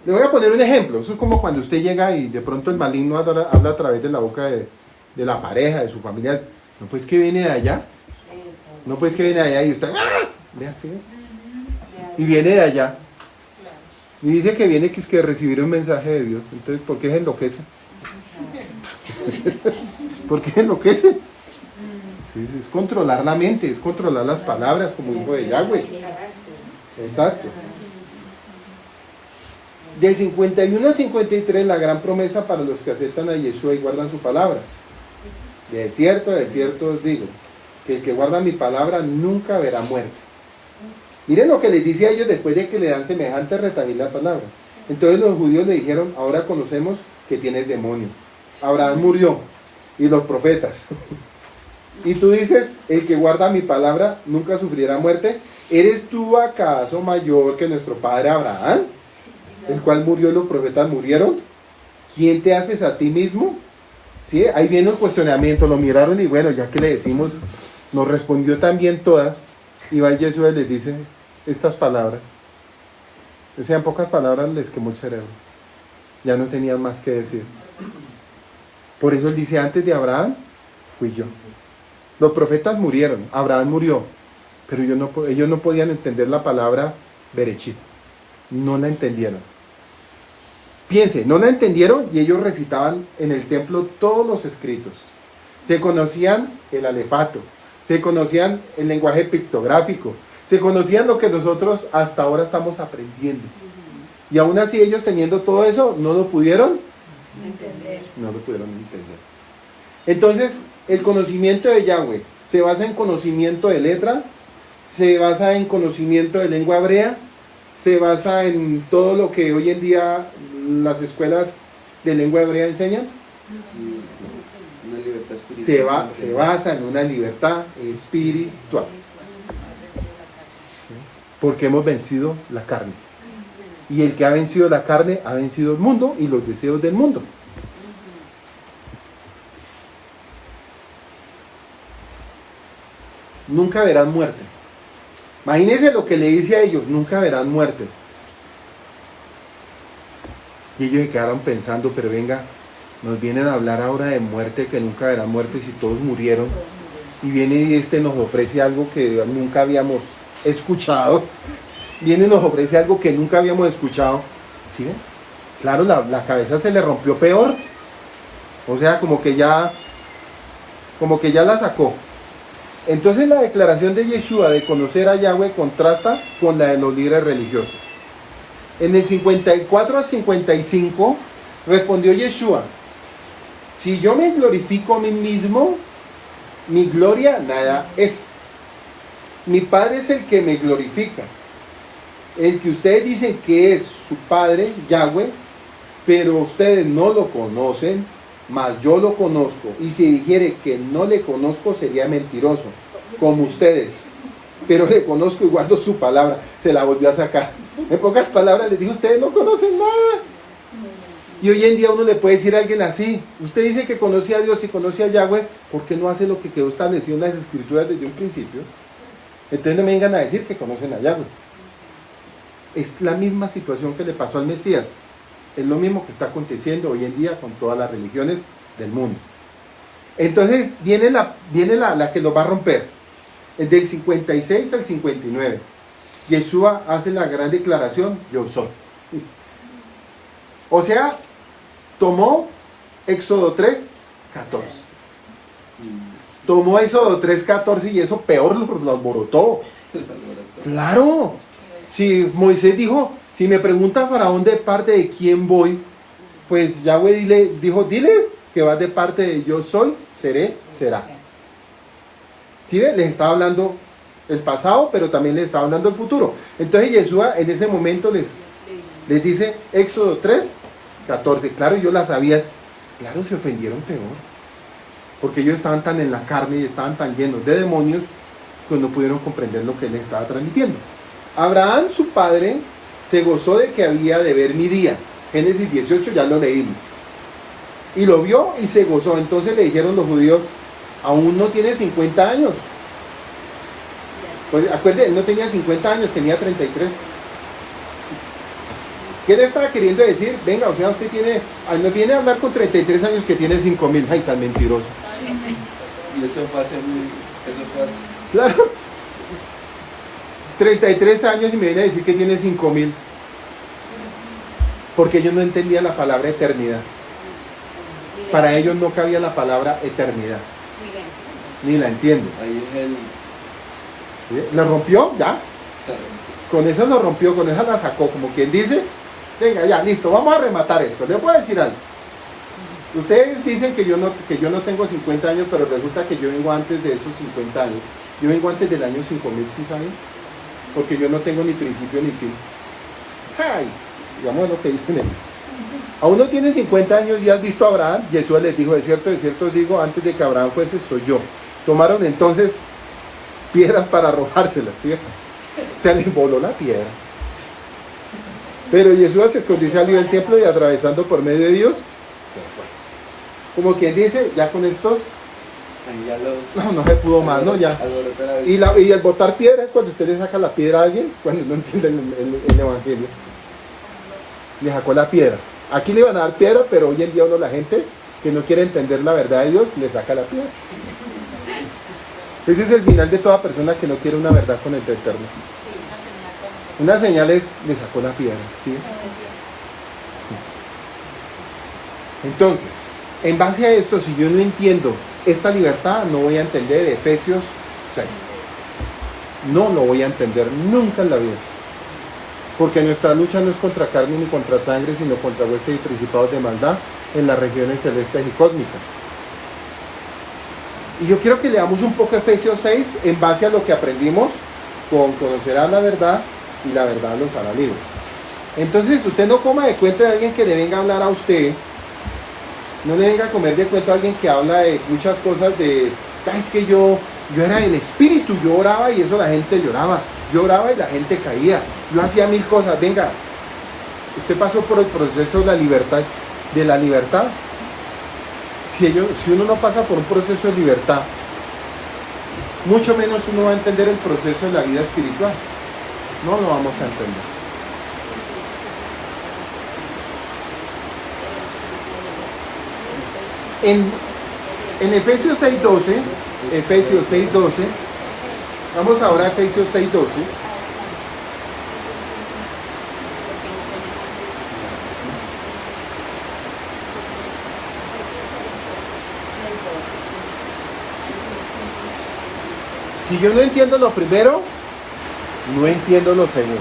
Le voy a poner un ejemplo. Eso es como cuando usted llega y de pronto el maligno habla a través de la boca de la pareja, de su familia. No, pues que viene de allá. No, pues que viene de allá y usted... ¡ah! Vea, ¿sí? Y viene de allá. Y dice que viene que recibir un mensaje de Dios. Entonces, ¿por qué se enloquece? ¿Por qué se enloquece? Sí, es controlar la mente, es controlar las palabras como hijo de Yahweh. Exacto. Del 51 al 53, la gran promesa para los que aceptan a Yeshua y guardan su palabra. De cierto os digo, que el que guarda mi palabra nunca verá muerte. Miren lo que les dice a ellos después de que le dan semejante retahíl la palabra. Entonces los judíos le dijeron, ahora conocemos que tienes demonio. Abraham murió, y los profetas. Y tú dices, el que guarda mi palabra nunca sufrirá muerte. ¿Eres tú acaso mayor que nuestro padre Abraham, el cual murió y los profetas murieron? ¿Quién te haces a ti mismo? ¿Sí? Ahí viene el cuestionamiento, lo miraron y bueno, ya que le decimos, nos respondió también todas. Y va Jesús y les dice estas palabras. O sea, en pocas palabras les quemó el cerebro. Ya no tenían más que decir. Por eso él dice, antes de Abraham, fui yo. Los profetas murieron, Abraham murió, pero ellos no podían entender la palabra Berechit. No la entendieron. Piense, no la entendieron y ellos recitaban en el templo todos los escritos. Se conocían el alefato, se conocían el lenguaje pictográfico, se conocían lo que nosotros hasta ahora estamos aprendiendo. Y aún así ellos teniendo todo eso, no lo pudieron No lo pudieron entender. Entonces, el conocimiento de Yahweh se basa en conocimiento de letra, se basa en conocimiento de lengua hebrea, se basa en todo lo que hoy en día las escuelas de lengua hebrea enseñan. Una libertad espiritual. Se basa en una libertad espiritual. Porque hemos vencido la carne. Y el que ha vencido la carne ha vencido el mundo y los deseos del mundo. Nunca verán muerte. Imagínense lo que le dice a ellos, nunca verán muerte. Y ellos se quedaron pensando, pero venga, nos vienen a hablar ahora de muerte, que nunca verán muerte si todos murieron. Y viene y nos ofrece algo que nunca habíamos escuchado. Viene y nos ofrece algo que nunca habíamos escuchado. ¿Sí ven? Claro, la cabeza se le rompió peor. O sea, como que ya la sacó. Entonces la declaración de Yeshua de conocer a Yahweh contrasta con la de los líderes religiosos. En el 54 al 55 respondió Yeshua: si yo me glorifico a mí mismo, mi gloria nada es. Mi Padre es el que me glorifica. El que ustedes dicen que es su Padre, Yahweh, pero ustedes no lo conocen, mas yo lo conozco. Y si dijere que no le conozco, sería mentiroso, como ustedes. Pero le conozco y guardo su palabra. Se la volvió a sacar. En pocas palabras les dijo: ustedes no conocen nada. Y hoy en día uno le puede decir a alguien así: usted dice que conoce a Dios y conoce a Yahweh, ¿por qué no hace lo que quedó establecido en las escrituras desde un principio? Entonces no me vengan a decir que conocen a Yahweh. Es la misma situación que le pasó al Mesías. Es lo mismo que está aconteciendo hoy en día con todas las religiones del mundo. Entonces viene la que lo va a romper. El del 56 al 59. Yeshua hace la gran declaración: yo soy. O sea, tomó Éxodo 3, 14. Tomó Éxodo 3, 14 y eso peor lo alborotó. Claro. Si Moisés dijo: si me pregunta Faraón de parte de quién voy, pues Yahweh dijo: dile que vas de parte de yo soy, seré, será. ¿Sí ve? Les estaba hablando el pasado, pero también les estaba hablando el futuro. Entonces Yeshua en ese momento les dice Éxodo 3, 14. Claro, yo la sabía. Claro, se ofendieron peor. Porque ellos estaban tan en la carne y estaban tan llenos de demonios que no pudieron comprender lo que él les estaba transmitiendo. Abraham, su padre, se gozó de que había de ver mi día. Génesis 18, ya lo leímos. Y lo vio y se gozó. Entonces le dijeron los judíos: aún no tiene 50 años. Pues acuérdense, él no tenía 50 años, tenía 33. ¿Qué le estaba queriendo decir? Venga, o sea, usted nos viene a hablar con 33 años que tiene 5,000. Ay, tan mentiroso. Y eso fue hace Claro. 33 años y me viene a decir que tiene 5,000. Porque ellos no entendían la palabra eternidad. Para ellos no cabía la palabra eternidad. Ni la entiendo. Ahí es el... ¿Sí? ¿La rompió? Ya. Con eso lo rompió, con esa la sacó. Como quien dice: venga, ya, listo, vamos a rematar esto. Les voy a decir algo. Ustedes dicen que yo no tengo 50 años, pero resulta que yo vengo antes de esos 50 años. Yo vengo antes del año 5000, ¿sí saben? Porque yo no tengo ni principio ni fin. ¡Ay! Digamos lo que dicen ellos. Aún no tienen 50 años y has visto a Abraham. Jesús les dijo: de cierto os digo, antes de que Abraham fuese, soy yo. Tomaron entonces piedras para arrojárselas, ¿sí? Se les voló la piedra. Pero Jesús se escondió y salió del templo, y atravesando por medio de Dios, se fue. Como quien dice: ya con estos, ahí ya los... no se pudo más, ¿no? Ya. Y el botar piedra es cuando usted le saca la piedra a alguien, cuando no entiende el evangelio. Le sacó la piedra. Aquí le iban a dar piedra, pero hoy en día la gente que no quiere entender la verdad de Dios, le saca la piedra. Ese es el final de toda persona que no quiere una verdad con el Eterno. Una señal es: le sacó la piedra. ¿Sí? Entonces, en base a esto, si yo no entiendo esta libertad, no voy a entender Efesios 6. No lo voy a entender nunca en la vida. Porque nuestra lucha no es contra carne ni contra sangre, sino contra huestes y principados de maldad en las regiones celestes y cósmicas. Y yo quiero que leamos un poco Efesios 6 en base a lo que aprendimos con conocerán la verdad y la verdad los hará libres. Entonces usted no coma de cuento de alguien que le venga a hablar a usted, no le venga a comer de cuento a alguien que habla de muchas cosas de, es que yo era el espíritu, yo oraba y eso la gente lloraba, yo oraba y la gente caía, yo hacía mil cosas. Venga, usted pasó por el proceso de la libertad. Si uno no pasa por un proceso de libertad, mucho menos uno va a entender el proceso de la vida espiritual. No lo vamos a entender. En Efesios 6.12, vamos ahora a Efesios 6.12. Si yo no entiendo lo primero, no entiendo lo segundo.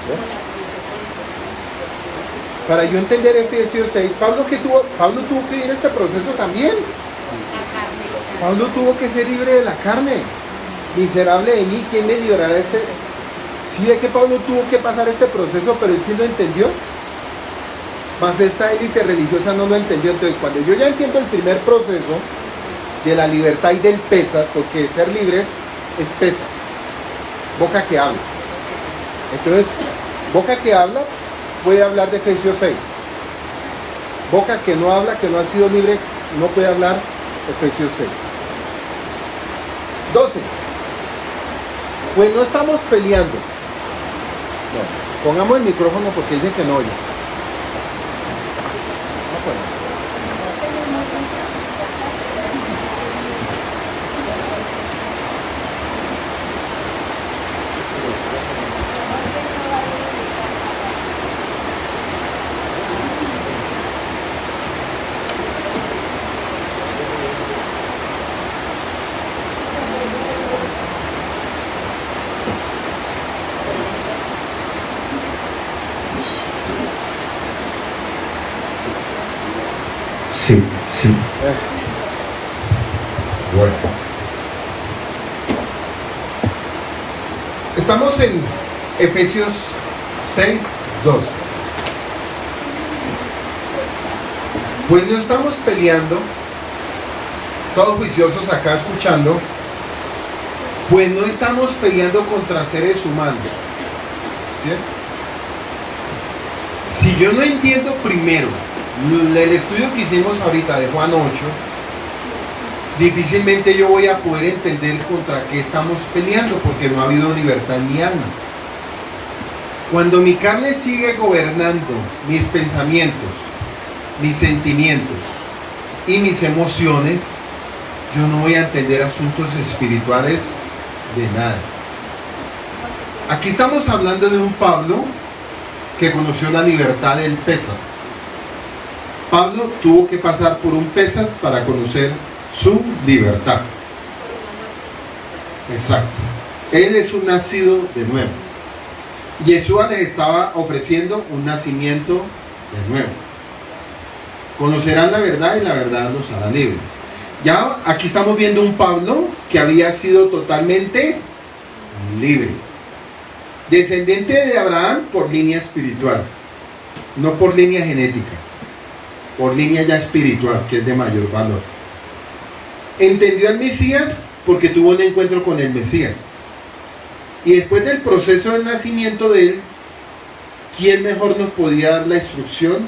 ¿Ven? Para yo entender Efesios 6, Pablo tuvo que ir a este proceso también. Pablo tuvo que ser libre de la carne. Miserable de mí, ¿quién me librará de este? Si ve que Pablo tuvo que pasar este proceso, pero él sí lo entendió. Mas esta élite religiosa no lo entendió. Entonces, cuando yo ya entiendo el primer proceso de la libertad y del pesa, porque ser libres es pesa, boca que habla. Entonces, boca que habla puede hablar de Efesios 6. Boca que no habla, que no ha sido libre, no puede hablar de Efesios 6. 12. Pues no estamos peleando. No, pongamos el micrófono porque dice que no oye. Sí. Bueno. Estamos en Efesios 6:12. Pues no estamos peleando, todos juiciosos acá escuchando, pues no estamos peleando contra seres humanos. ¿Sí? Si yo no entiendo primero el estudio que hicimos ahorita de Juan 8, difícilmente yo voy a poder entender contra qué estamos peleando, porque no ha habido libertad en mi alma. Cuando mi carne sigue gobernando mis pensamientos, mis sentimientos y mis emociones, yo no voy a entender asuntos espirituales de nada. Aquí estamos hablando de un Pablo que conoció la libertad del Pésar. Pablo tuvo que pasar por un Pésar para conocer su libertad. Exacto. Él es un nacido de nuevo. Yeshua les estaba ofreciendo un nacimiento de nuevo. Conocerán la verdad y la verdad los hará libres. Ya aquí estamos viendo un Pablo que había sido totalmente libre. Descendiente de Abraham por línea espiritual, no por línea genética, por línea ya espiritual, que es de mayor valor. Entendió al Mesías porque tuvo un encuentro con el Mesías. Y después del proceso del nacimiento de él, ¿quién mejor nos podía dar la instrucción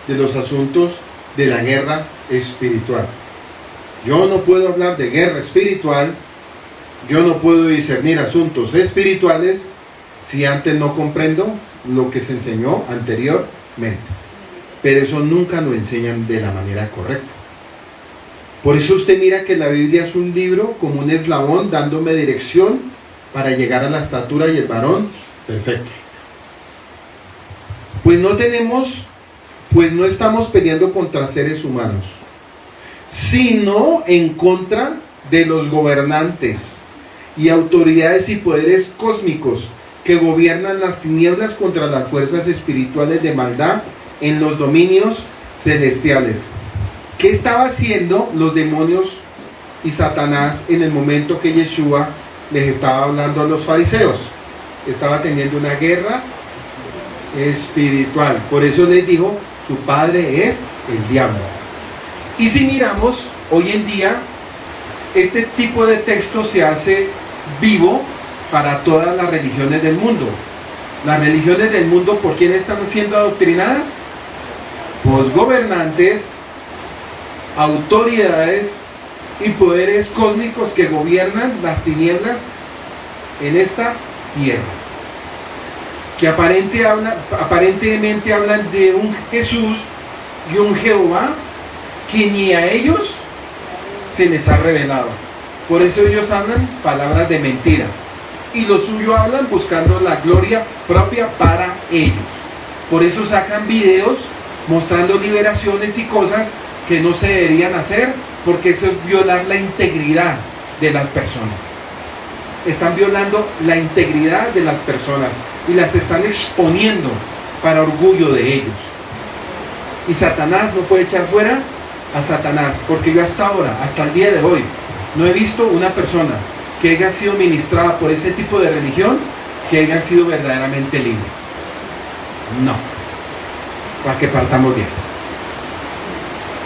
de los asuntos de la guerra espiritual? Yo no puedo hablar de guerra espiritual, yo no puedo discernir asuntos espirituales si antes no comprendo lo que se enseñó anteriormente. Pero eso nunca lo enseñan de la manera correcta. Por eso usted mira que la Biblia es un libro como un eslabón dándome dirección para llegar a la estatura y el varón perfecto. Pues no estamos peleando contra seres humanos, sino en contra de los gobernantes y autoridades y poderes cósmicos que gobiernan las tinieblas contra las fuerzas espirituales de maldad en los dominios celestiales. ¿Qué estaba haciendo los demonios y Satanás en el momento que Yeshua les estaba hablando a los fariseos? Estaba teniendo una guerra espiritual. Por eso les dijo, su padre es el diablo. Y si miramos, hoy en día, este tipo de texto se hace vivo para todas las religiones del mundo. Las religiones del mundo, ¿por quién están siendo adoctrinadas? Pues gobernantes, autoridades y poderes cósmicos que gobiernan las tinieblas en esta tierra. Que aparentemente hablan de un Jesús y un Jehová que ni a ellos se les ha revelado. Por eso ellos hablan palabras de mentira. Y lo suyo hablan buscando la gloria propia para ellos. Por eso sacan videos mostrando liberaciones y cosas que no se deberían hacer, porque eso es violar la integridad de las personas. Están violando la integridad de las personas y las están exponiendo para orgullo de ellos. Y Satanás no puede echar fuera a Satanás, porque yo hasta ahora, hasta el día de hoy, no he visto una persona que haya sido ministrada por ese tipo de religión que hayan sido verdaderamente libres. No. Para que partamos bien.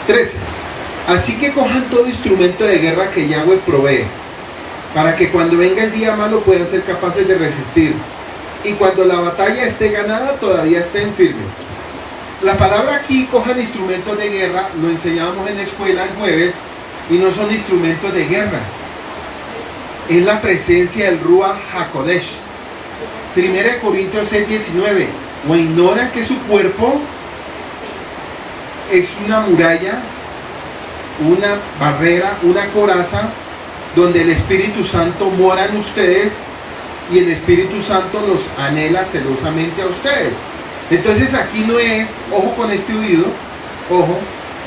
13. Así que cojan todo instrumento de guerra que Yahweh provee, para que cuando venga el día malo puedan ser capaces de resistir, y cuando la batalla esté ganada todavía estén firmes. La palabra aquí, cojan instrumentos de guerra, lo enseñábamos en la escuela el jueves, y no son instrumentos de guerra. Es la presencia del Ruach HaKodesh. 1 Corintios 6:19. O ignoran que su cuerpo es una muralla, una barrera, una coraza, donde el Espíritu Santo mora en ustedes y el Espíritu Santo los anhela celosamente a ustedes. Entonces aquí no es, ojo con este oído, ojo,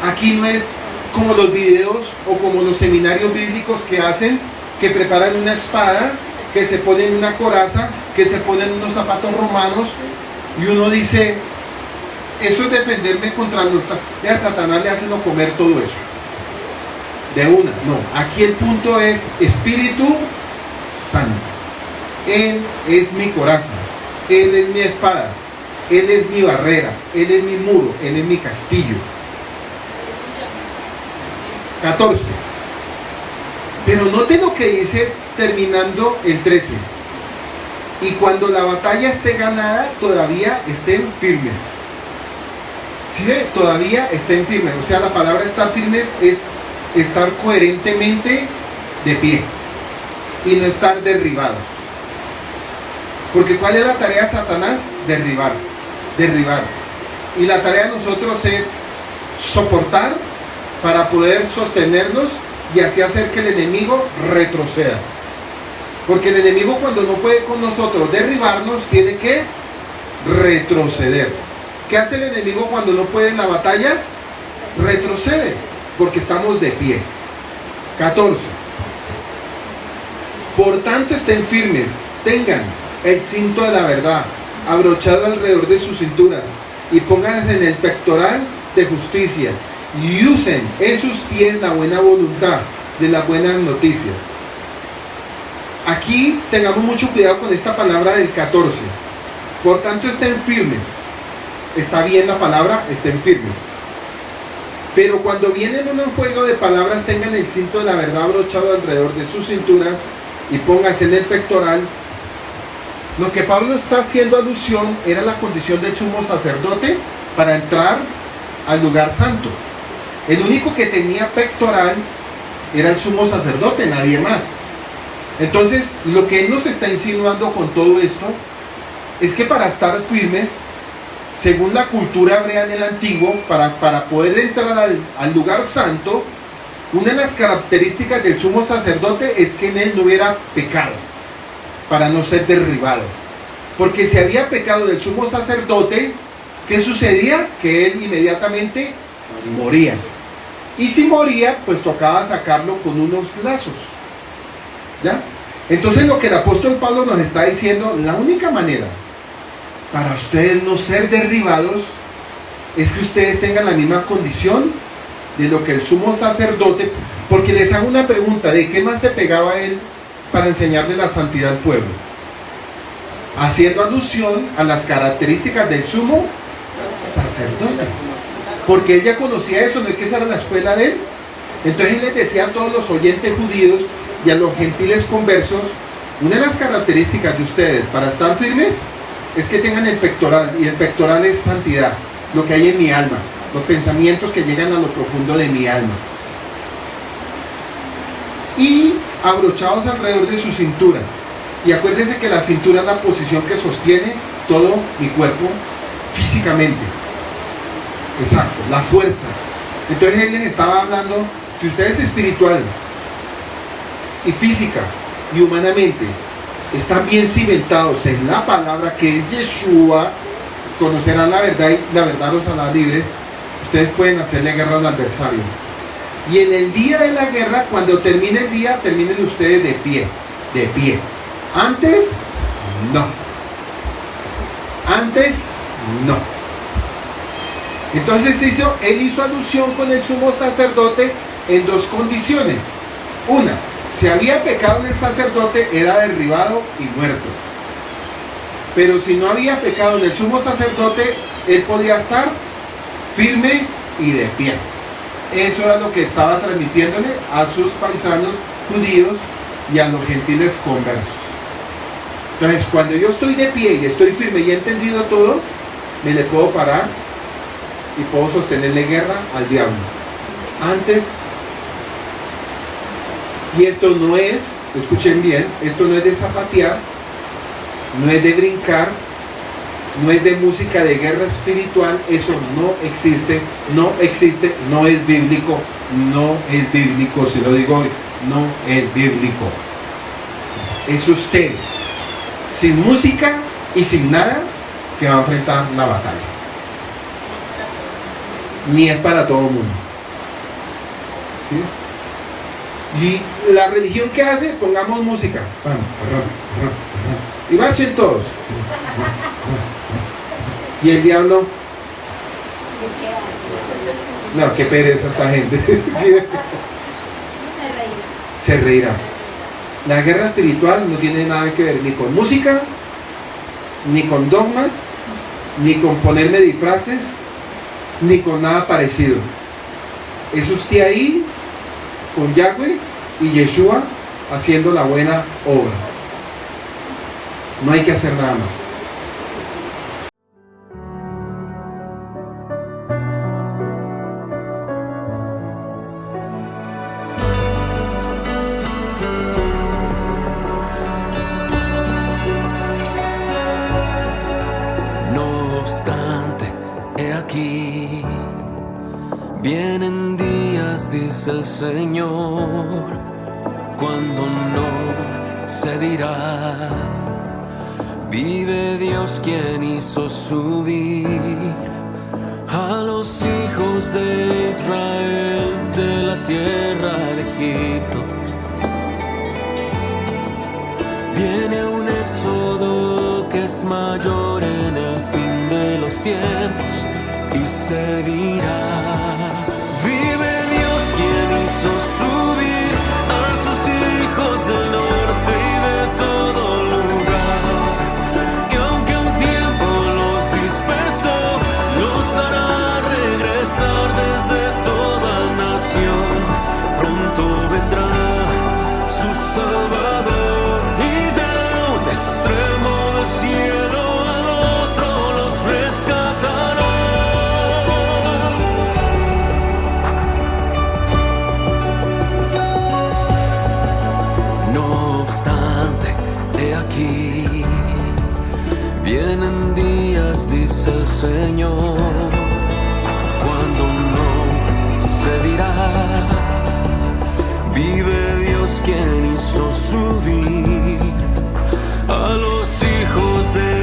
aquí no es como los videos o como los seminarios bíblicos que hacen, que preparan una espada, que se ponen una coraza, que se ponen unos zapatos romanos, y uno dice, eso es defenderme contra los... A Satanás le hacen comer todo eso. De una, no. Aquí el punto es Espíritu Santo. Él es mi coraza, Él es mi espada, Él es mi barrera, Él es mi muro, Él es mi castillo. 14. Pero noten lo que dice terminando el 13. Y cuando la batalla esté ganada, todavía estén firmes. ¿Sí ve? Todavía estén firmes. O sea, la palabra estar firmes es estar coherentemente de pie y no estar derribados. Porque ¿cuál es la tarea de Satanás? Derribar. Y la tarea de nosotros es soportar para poder sostenernos y así hacer que el enemigo retroceda. Porque el enemigo, cuando no puede con nosotros derribarnos, tiene que retroceder. ¿Qué hace el enemigo cuando no puede en la batalla? Retrocede, porque estamos de pie. 14. Por tanto, estén firmes, tengan el cinto de la verdad abrochado alrededor de sus cinturas y pónganse en el pectoral de justicia y usen en sus pies la buena voluntad de las buenas noticias. Aquí tengamos mucho cuidado con esta palabra del 14. Por tanto, estén firmes. Está bien la palabra, estén firmes. Pero cuando viene en un juego de palabras, tengan el cinto de la verdad abrochado alrededor de sus cinturas y pónganse en el pectoral. Lo que Pablo está haciendo alusión era la condición de sumo sacerdote para entrar al lugar santo. El único que tenía pectoral era el sumo sacerdote, nadie más. Entonces, lo que él nos está insinuando con todo esto es que para estar firmes, según la cultura hebrea en el antiguo, para poder entrar al lugar santo, una de las características del sumo sacerdote es que en él no hubiera pecado, para no ser derribado. Porque si había pecado del sumo sacerdote, ¿qué sucedía? Que él inmediatamente moría. Y si moría, pues tocaba sacarlo con unos lazos. ¿Ya? Entonces lo que el apóstol Pablo nos está diciendo, la única manera para ustedes no ser derribados es que ustedes tengan la misma condición de lo que el sumo sacerdote, porque les hago una pregunta, ¿de qué más se pegaba él para enseñarle la santidad al pueblo? Haciendo alusión a las características del sumo sacerdote, porque él ya conocía eso, no es que esa era la escuela de él. Entonces él les decía a todos los oyentes judíos y a los gentiles conversos, una de las características de ustedes para estar firmes es que tengan el pectoral, y el pectoral es santidad, lo que hay en mi alma, los pensamientos que llegan a lo profundo de mi alma. Y abrochados alrededor de su cintura. Y acuérdense que la cintura es la posición que sostiene todo mi cuerpo físicamente. Exacto, la fuerza. Entonces él les estaba hablando, si ustedes espiritual y física y humanamente están bien cimentados en la palabra que es Yeshua, conocerán la verdad y la verdad los hará libres, ustedes pueden hacerle guerra al adversario. Y en el día de la guerra, cuando termine el día, terminen ustedes de pie, de pie. Antes, no. Antes, no. Entonces él hizo alusión con el sumo sacerdote en dos condiciones. Una, si había pecado en el sacerdote, era derribado y muerto. Pero si no había pecado en el sumo sacerdote, él podía estar firme y de pie. Eso era lo que estaba transmitiéndole a sus paisanos judíos y a los gentiles conversos. Entonces, cuando yo estoy de pie y estoy firme y he entendido todo, me le puedo parar y puedo sostenerle guerra al diablo. Antes, y esto no es, escuchen bien, esto no es de zapatear, no es de brincar, no es de música de guerra espiritual, eso no existe, no existe, no es bíblico, no es bíblico, se lo digo hoy, no es bíblico. Es usted, sin música y sin nada, que va a enfrentar la batalla. Ni es para todo el mundo. ¿Sí? Y la religión que hace, pongamos música. Y marchen todos. Y el diablo, no, qué pereza esta gente. ¿Sí? Se reirá. La guerra espiritual no tiene nada que ver ni con música, ni con dogmas, ni con ponerme disfraces, ni con nada parecido. Es usted ahí con Yahweh y Yeshua haciendo la buena obra. No hay que hacer nada más. Aquí vienen días, dice el Señor, cuando no se dirá, vive Dios quien hizo subir a los hijos de Israel de la tierra de Egipto. Viene un éxodo que es mayor en el fin de los tiempos y se dirá, vive Dios quien hizo subir a sus hijos del norte y de todo lugar, que aunque un tiempo los dispersó, los hará regresar desde toda nación. Pronto vendrá su Salvador y de un extremo del cielo al otro los rescatará. Aquí vienen días, dice el Señor, cuando no se dirá, vive Dios quien hizo subir a los hijos de